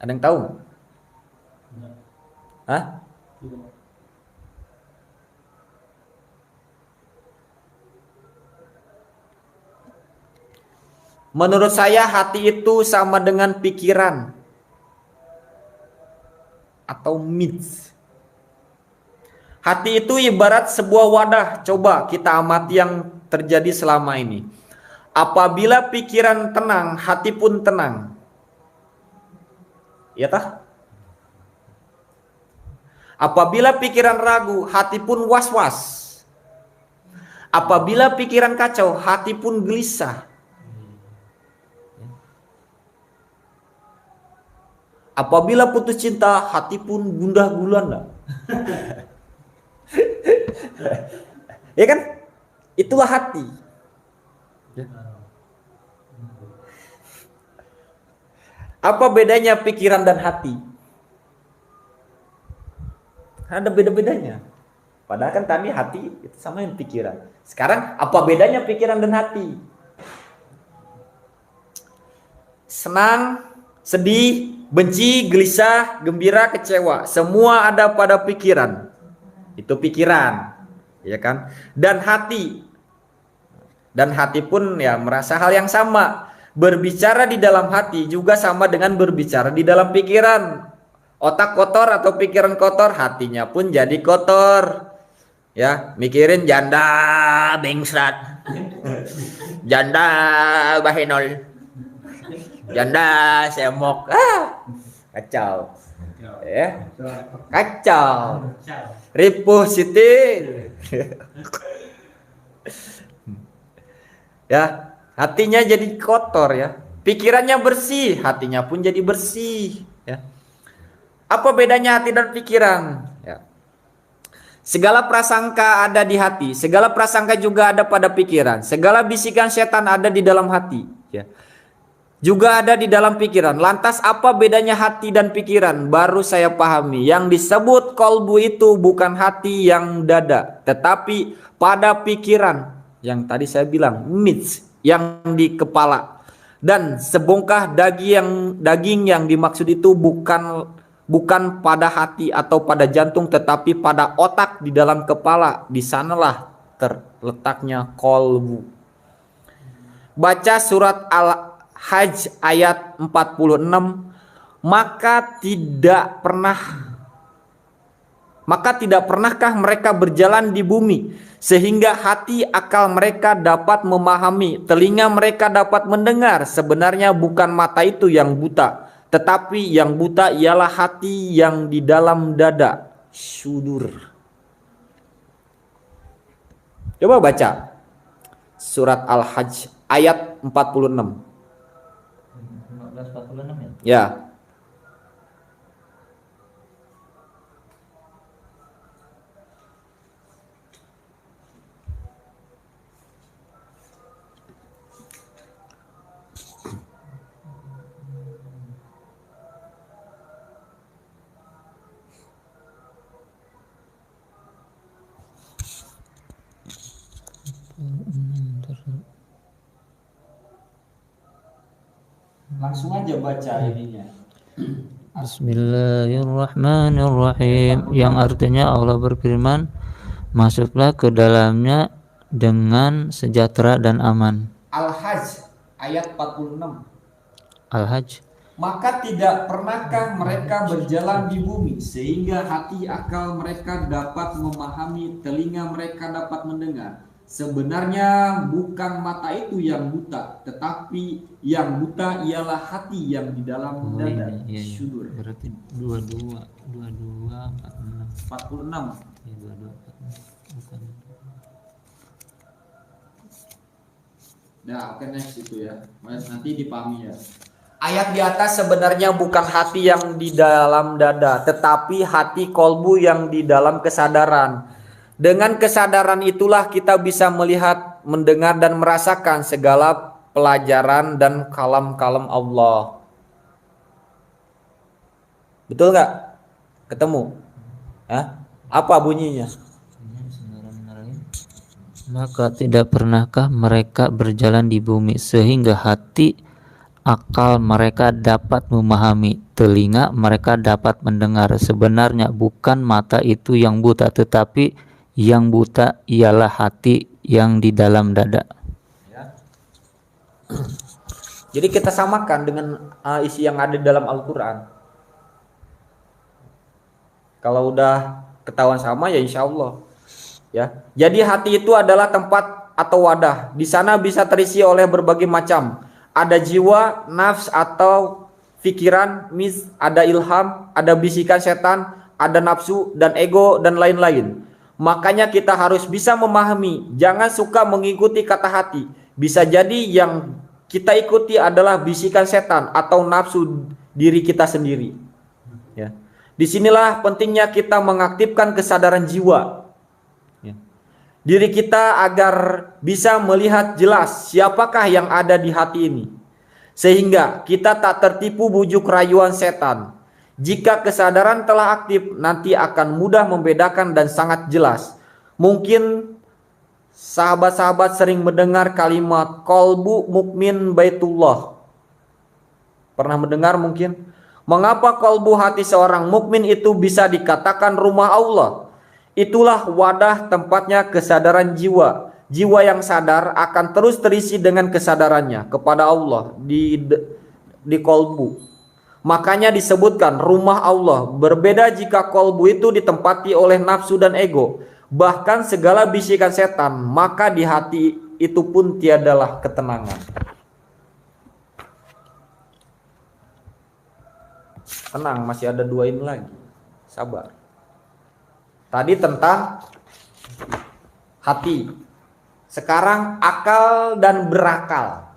Ada yang tahu? Hah? Menurut saya hati itu sama dengan pikiran atau mits. Hati itu ibarat sebuah wadah. Coba kita amati yang terjadi selama ini. Apabila pikiran tenang, hati pun tenang. Ya tah? Apabila pikiran ragu, hati pun was-was. Apabila pikiran kacau, hati pun gelisah. Apabila putus cinta, hati pun gundah gulana. Ya kan? Itulah hati. Apa bedanya pikiran dan hati? Ada beda-bedanya. Padahal kan tadi hati itu sama yang pikiran. Sekarang apa bedanya pikiran dan hati? Senang, sedih, benci, gelisah, gembira, kecewa, semua ada pada pikiran. Itu pikiran, ya kan? Dan hati pun ya merasa hal yang sama. Berbicara di dalam hati juga sama dengan berbicara di dalam pikiran. Otak kotor atau pikiran kotor, hatinya pun jadi kotor. Ya, mikirin janda bengsrat, janda bahenol, janda semok, kacau, ya, kacau, ripuh siti, ya, hatinya jadi kotor ya, pikirannya bersih, hatinya pun jadi bersih, ya. Apa bedanya hati dan pikiran? Ya. Segala prasangka ada di hati, segala prasangka juga ada pada pikiran, segala bisikan setan ada di dalam hati, ya. Juga ada di dalam pikiran. Lantas apa bedanya hati dan pikiran? Baru saya pahami. Yang disebut kolbu itu bukan hati yang dada, tetapi pada pikiran. Yang tadi saya bilang, mits, yang di kepala. Dan sebongkah daging yang dimaksud itu bukan pada hati atau pada jantung, tetapi pada otak di dalam kepala. Di sanalah terletaknya kolbu. Baca surat Al-Hajj ayat 46. Maka tidak pernahkah mereka berjalan di bumi sehingga hati akal mereka dapat memahami, telinga mereka dapat mendengar. Sebenarnya bukan mata itu yang buta, tetapi yang buta ialah hati yang di dalam dada, sudur. Coba baca surat Al-Hajj ayat 46. 15:46 ya. Ya. Langsung aja baca ininya. Bismillahirrahmanirrahim, yang artinya Allah berfirman, masuklah ke dalamnya dengan sejahtera dan aman. Al-Hajj ayat 46. Al-Hajj. Maka tidak pernahkah mereka berjalan di bumi sehingga hati akal mereka dapat memahami, telinga mereka dapat mendengar. Sebenarnya bukan mata itu yang buta, tetapi yang buta ialah hati yang di dalam dada, sudur. Berarti 22 46. Ya, 22 bukan. Nah, oke, next itu ya. Nanti dipahami ya. Ayat di atas sebenarnya bukan hati yang di dalam dada, tetapi hati kolbu yang di dalam kesadaran. Dengan kesadaran itulah kita bisa melihat, mendengar dan merasakan segala pelajaran dan kalam-kalam Allah. Betul nggak? Ketemu? Hah? Apa bunyinya? Maka tidak pernahkah mereka berjalan di bumi sehingga hati akal mereka dapat memahami, telinga mereka dapat mendengar. Sebenarnya bukan mata itu yang buta, tetapi yang buta ialah hati yang di dalam dada. Ya. Jadi kita samakan dengan isi yang ada di dalam Al-Quran. Kalau udah ketahuan sama ya insya Allah. Ya. Jadi hati itu adalah tempat atau wadah. Di sana bisa terisi oleh berbagai macam. Ada jiwa, nafs atau pikiran, ada ilham, ada bisikan setan, ada nafsu dan ego dan lain-lain. Makanya kita harus bisa memahami, jangan suka mengikuti kata hati. Bisa jadi yang kita ikuti adalah bisikan setan atau nafsu diri kita sendiri. Ya. Disinilah pentingnya kita mengaktifkan kesadaran jiwa. Ya. Diri kita agar bisa melihat jelas siapakah yang ada di hati ini. Sehingga kita tak tertipu bujuk rayuan setan. Jika kesadaran telah aktif, nanti akan mudah membedakan dan sangat jelas. Mungkin sahabat-sahabat sering mendengar kalimat kolbu mukmin baitullah. Pernah mendengar mungkin? Mengapa kolbu hati seorang mukmin itu bisa dikatakan rumah Allah? Itulah wadah tempatnya kesadaran jiwa. Jiwa yang sadar akan terus terisi dengan kesadarannya kepada Allah di kolbu. Makanya disebutkan rumah Allah. Berbeda jika kolbu itu ditempati oleh nafsu dan ego, bahkan segala bisikan setan, maka di hati itu pun tiadalah ketenangan. Tenang, masih ada 2 ini lagi. Sabar. Tadi tentang hati. Sekarang akal dan berakal.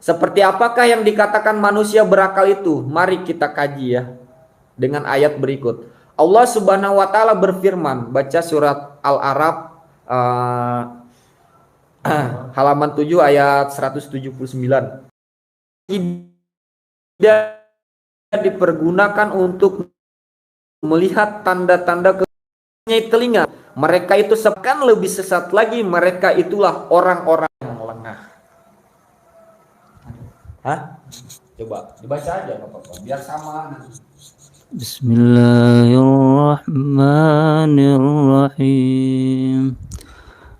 Seperti apakah yang dikatakan manusia berakal itu? Mari kita kaji ya dengan ayat berikut. Allah Subhanahu wa taala berfirman, baca surat Al-A'raf halaman 7 ayat 179. Tidak dipergunakan untuk melihat tanda-tanda telinga. Mereka itu seakan lebih sesat lagi. Mereka itulah orang-orang yang Hah? Coba dibaca aja nggak apa-apa, biar sama. Bismillahirrahmanirrahim.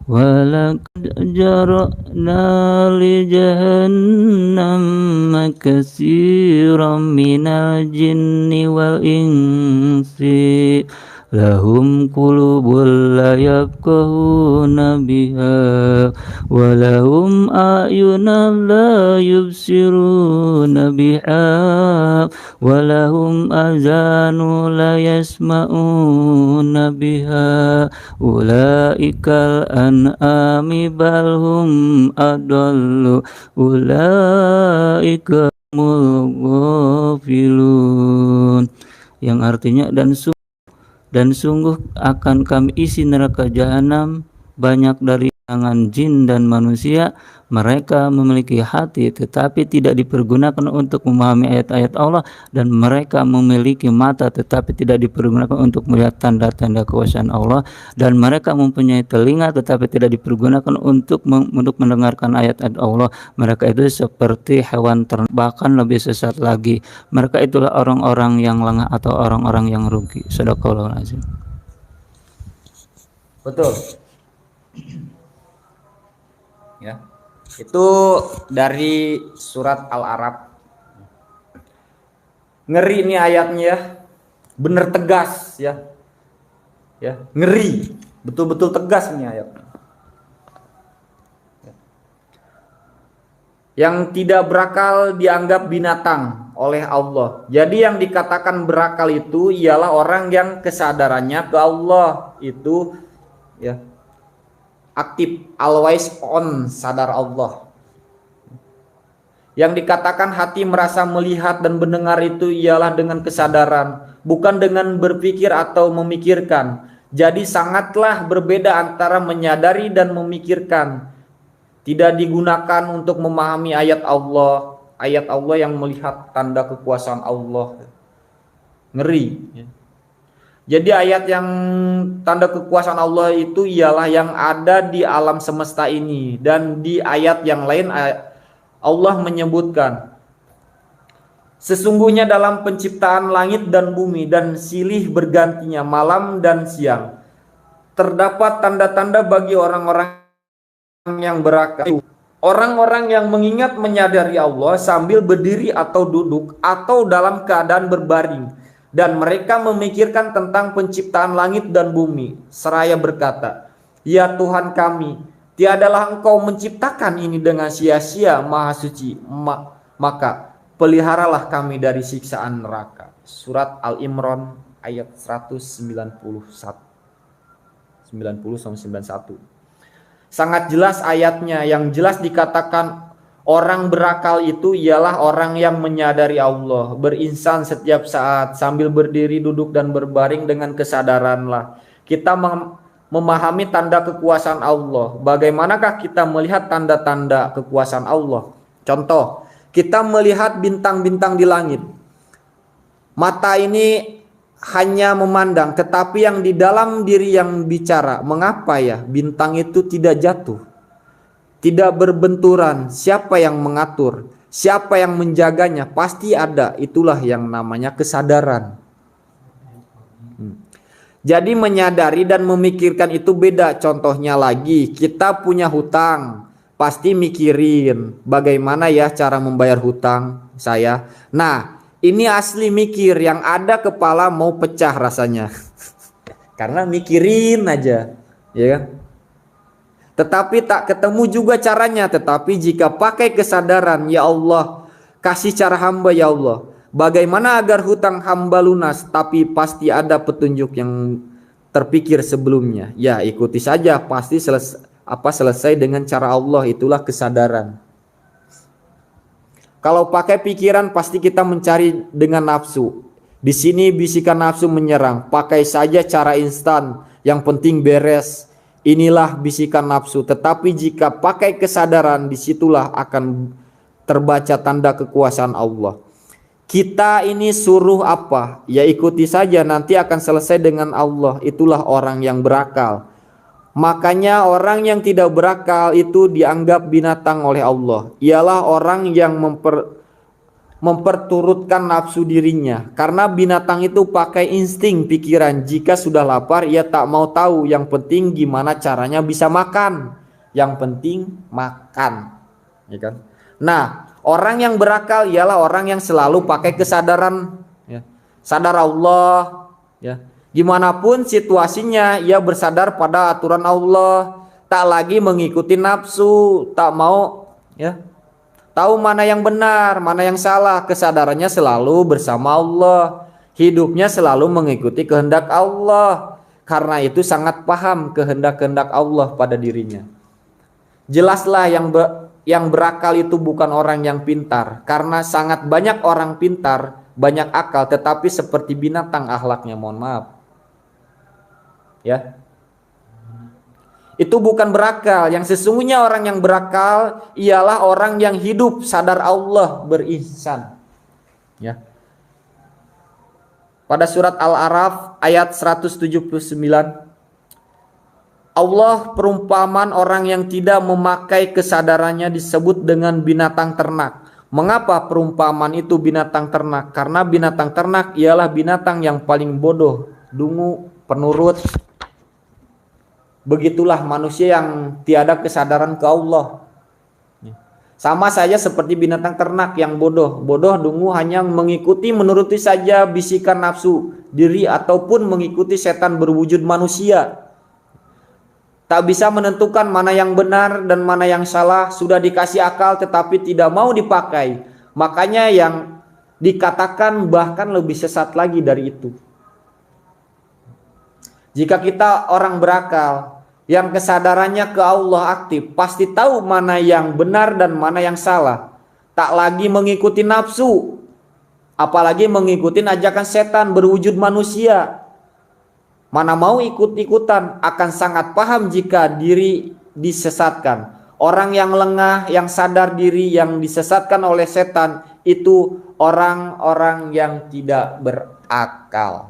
Walaqad jara'na li jahannam katsiran minal jinni wal insi lahum qulubun la yafqahuna biha wa lahum a'yunun la yubsiruna biha wa lahum azanun la yasma'una biha ulaikal an'ami bal hum adallu ulaika humul ghafilun, yang artinya dan sungguh akan kami isi neraka jahanam banyak dari kalangan jin dan manusia. Mereka memiliki hati tetapi tidak dipergunakan untuk memahami ayat-ayat Allah, dan mereka memiliki mata tetapi tidak dipergunakan untuk melihat tanda-tanda kekuasaan Allah, dan mereka mempunyai telinga tetapi tidak dipergunakan untuk mendengarkan ayat-ayat Allah. Mereka itu seperti hewan ternak, bahkan lebih sesat lagi. Mereka itulah orang-orang yang lengah atau orang-orang yang rugi. Shadaqallahul azim. Betul. Ya. Itu dari surat Al-A'raf. Ngeri ini ayatnya ya. Bener tegas ya. Ya, ngeri. Betul-betul tegas ini ayatnya. Yang tidak berakal dianggap binatang oleh Allah. Jadi yang dikatakan berakal itu ialah orang yang kesadarannya ke Allah itu ya aktif, always on, sadar Allah. Yang dikatakan hati merasa melihat dan mendengar itu ialah dengan kesadaran, bukan dengan berpikir atau memikirkan. Jadi sangatlah berbeda antara menyadari dan memikirkan. Tidak digunakan untuk memahami ayat Allah yang melihat tanda kekuasaan Allah. Ngeri. Jadi ayat yang tanda kekuasaan Allah itu ialah yang ada di alam semesta ini. Dan di ayat yang lain Allah menyebutkan, sesungguhnya dalam penciptaan langit dan bumi dan silih bergantinya malam dan siang terdapat tanda-tanda bagi orang-orang yang berakal. Orang-orang yang mengingat menyadari Allah sambil berdiri atau duduk atau dalam keadaan berbaring. Dan mereka memikirkan tentang penciptaan langit dan bumi, seraya berkata, ya Tuhan kami, tiadalah Engkau menciptakan ini dengan sia-sia, Maha Suci, maka peliharalah kami dari siksaan neraka. Surat Al-Imran ayat 191. 90-91. Sangat jelas ayatnya, yang jelas dikatakan orang berakal itu ialah orang yang menyadari Allah, berinsan setiap saat sambil berdiri, duduk dan berbaring dengan kesadaranlah. Kita memahami tanda kekuasaan Allah. Bagaimanakah kita melihat tanda-tanda kekuasaan Allah? Contoh, kita melihat bintang-bintang di langit. Mata ini hanya memandang, tetapi yang di dalam diri yang bicara. Mengapa ya bintang itu tidak jatuh? Tidak berbenturan, siapa yang mengatur, siapa yang menjaganya, pasti ada. Itulah yang namanya kesadaran. Jadi menyadari dan memikirkan itu beda. Contohnya lagi, kita punya hutang, pasti mikirin bagaimana ya cara membayar hutang saya. Nah, ini asli mikir, yang ada kepala mau pecah rasanya. Karena mikirin aja, ya kan? Tetapi tak ketemu juga caranya. Tetapi jika pakai kesadaran, ya Allah, kasih cara hamba ya Allah. Bagaimana agar hutang hamba lunas? Tapi pasti ada petunjuk yang terpikir sebelumnya. Ya ikuti saja, pasti selesai dengan cara Allah. Itulah kesadaran. Kalau pakai pikiran pasti kita mencari dengan nafsu. Di sini bisikan nafsu menyerang. Pakai saja cara instan, yang penting beres. Inilah bisikan nafsu. Tetapi jika pakai kesadaran, disitulah akan terbaca tanda kekuasaan Allah. Kita ini suruh apa? Ya ikuti saja, nanti akan selesai dengan Allah. Itulah orang yang berakal. Makanya orang yang tidak berakal itu dianggap binatang oleh Allah. Ialah orang yang memperturutkan nafsu dirinya. Karena binatang itu pakai insting pikiran. Jika sudah lapar ia tak mau tahu. Yang penting gimana caranya bisa makan. Yang penting makan. Ya kan? Nah, orang yang berakal ialah orang yang selalu pakai kesadaran, ya. Sadar Allah, ya. Gimana pun situasinya ia bersadar pada aturan Allah, tak lagi mengikuti nafsu, tak mau, ya, tahu mana yang benar, mana yang salah. Kesadarannya selalu bersama Allah, hidupnya selalu mengikuti kehendak Allah. Karena itu sangat paham kehendak-kehendak Allah pada dirinya. Jelaslah yang berakal itu bukan orang yang pintar, karena sangat banyak orang pintar, banyak akal, tetapi seperti binatang akhlaknya. Mohon maaf. Ya, itu bukan berakal. Yang sesungguhnya orang yang berakal ialah orang yang hidup sadar Allah, berihsan. Ya. Pada surat Al-A'raf ayat 179, Allah perumpamaan orang yang tidak memakai kesadarannya disebut dengan binatang ternak. Mengapa perumpamaan itu binatang ternak? Karena binatang ternak ialah binatang yang paling bodoh, dungu, penurut. Begitulah manusia yang tiada kesadaran ke Allah. Sama saja seperti binatang ternak yang bodoh. Bodoh, dungu, hanya mengikuti, menuruti saja bisikan nafsu diri ataupun mengikuti setan berwujud manusia. Tak bisa menentukan mana yang benar dan mana yang salah. Sudah dikasih akal tetapi tidak mau dipakai. Makanya yang dikatakan bahkan lebih sesat lagi dari itu. Jika kita orang berakal yang kesadarannya ke Allah aktif, pasti tahu mana yang benar dan mana yang salah. Tak lagi mengikuti nafsu, apalagi mengikuti ajakan setan berwujud manusia. Mana mau ikut-ikutan, akan sangat paham jika diri disesatkan. Orang yang lengah, yang sadar diri, yang disesatkan oleh setan, itu orang-orang yang tidak berakal.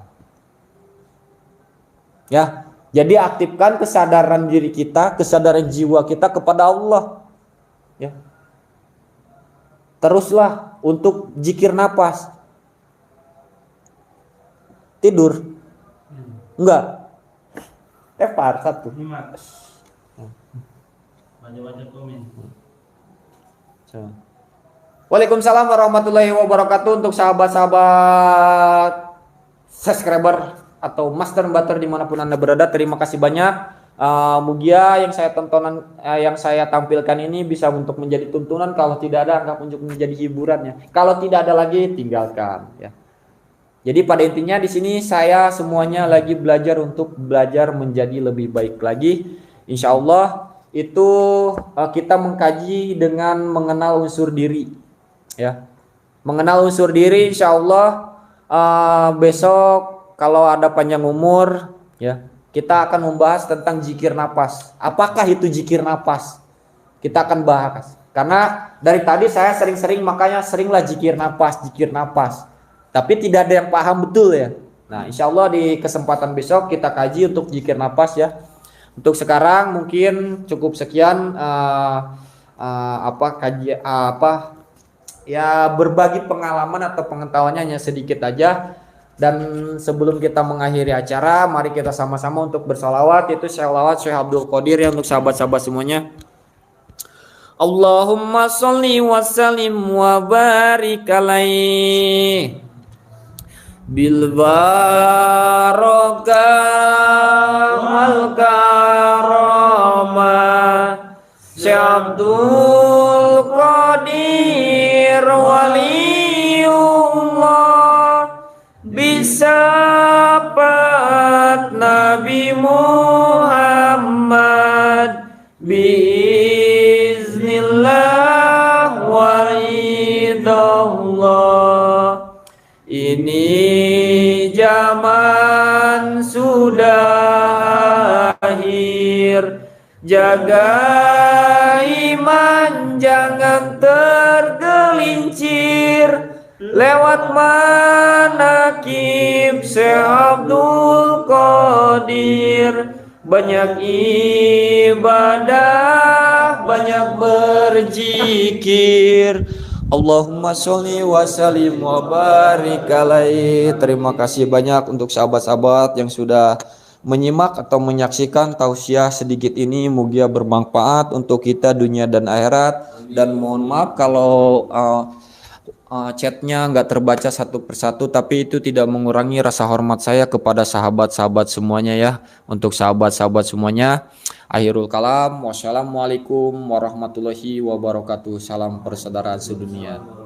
Ya, jadi aktifkan kesadaran diri kita, kesadaran jiwa kita kepada Allah. Ya. Teruslah untuk zikir nafas. Tidur? Enggak. Tepar satu. Waalaikumsalam warahmatullahi wabarakatuh untuk sahabat-sahabat subscriber atau master butter dimanapun Anda berada. Terima kasih banyak. Mugia yang saya tampilkan ini bisa untuk menjadi tuntunan. Kalau tidak ada, anggap untuk menjadi hiburannya. Kalau tidak ada lagi, tinggalkan. Ya. Jadi pada intinya di sini saya semuanya lagi belajar untuk belajar menjadi lebih baik lagi. Insya Allah itu kita mengkaji dengan mengenal unsur diri. Ya, mengenal unsur diri. Insya Allah besok kalau ada panjang umur, ya, kita akan membahas tentang zikir nafas. Apakah itu zikir nafas? Kita akan bahas. Karena dari tadi saya sering-sering, makanya seringlah zikir nafas. Tapi tidak ada yang paham betul ya. Nah, insya Allah di kesempatan besok kita kaji untuk zikir nafas ya. Untuk sekarang mungkin cukup sekian berbagi pengalaman atau pengetahuannya hanya sedikit aja. Dan sebelum kita mengakhiri acara, mari kita sama-sama untuk bersalawat. Itu salawat Syekh Abdul Qadir ya untuk sahabat-sahabat semuanya. Allahumma sholli wa sallim wa barik alaihi bil barakah wal karamah Syekh Abdul Qadir waliullah bisapat Nabi Muhammad biiznillah waridallah. Ini zaman sudah akhir, jaga iman jangan tergelincir. Lewat manakib Syekh Abdul Qadir, banyak ibadah, banyak berzikir. Allahumma sholli wa sallim wa barik alaihi. Terima kasih banyak untuk sahabat-sahabat yang sudah menyimak atau menyaksikan tausiah sedikit ini. Moga bermanfaat untuk kita dunia dan akhirat. Dan mohon maaf kalau chatnya nggak terbaca satu persatu, tapi itu tidak mengurangi rasa hormat saya kepada sahabat-sahabat semuanya ya. Untuk sahabat-sahabat semuanya, akhirul kalam, wassalamualaikum warahmatullahi wabarakatuh. Salam persaudaraan sedunia.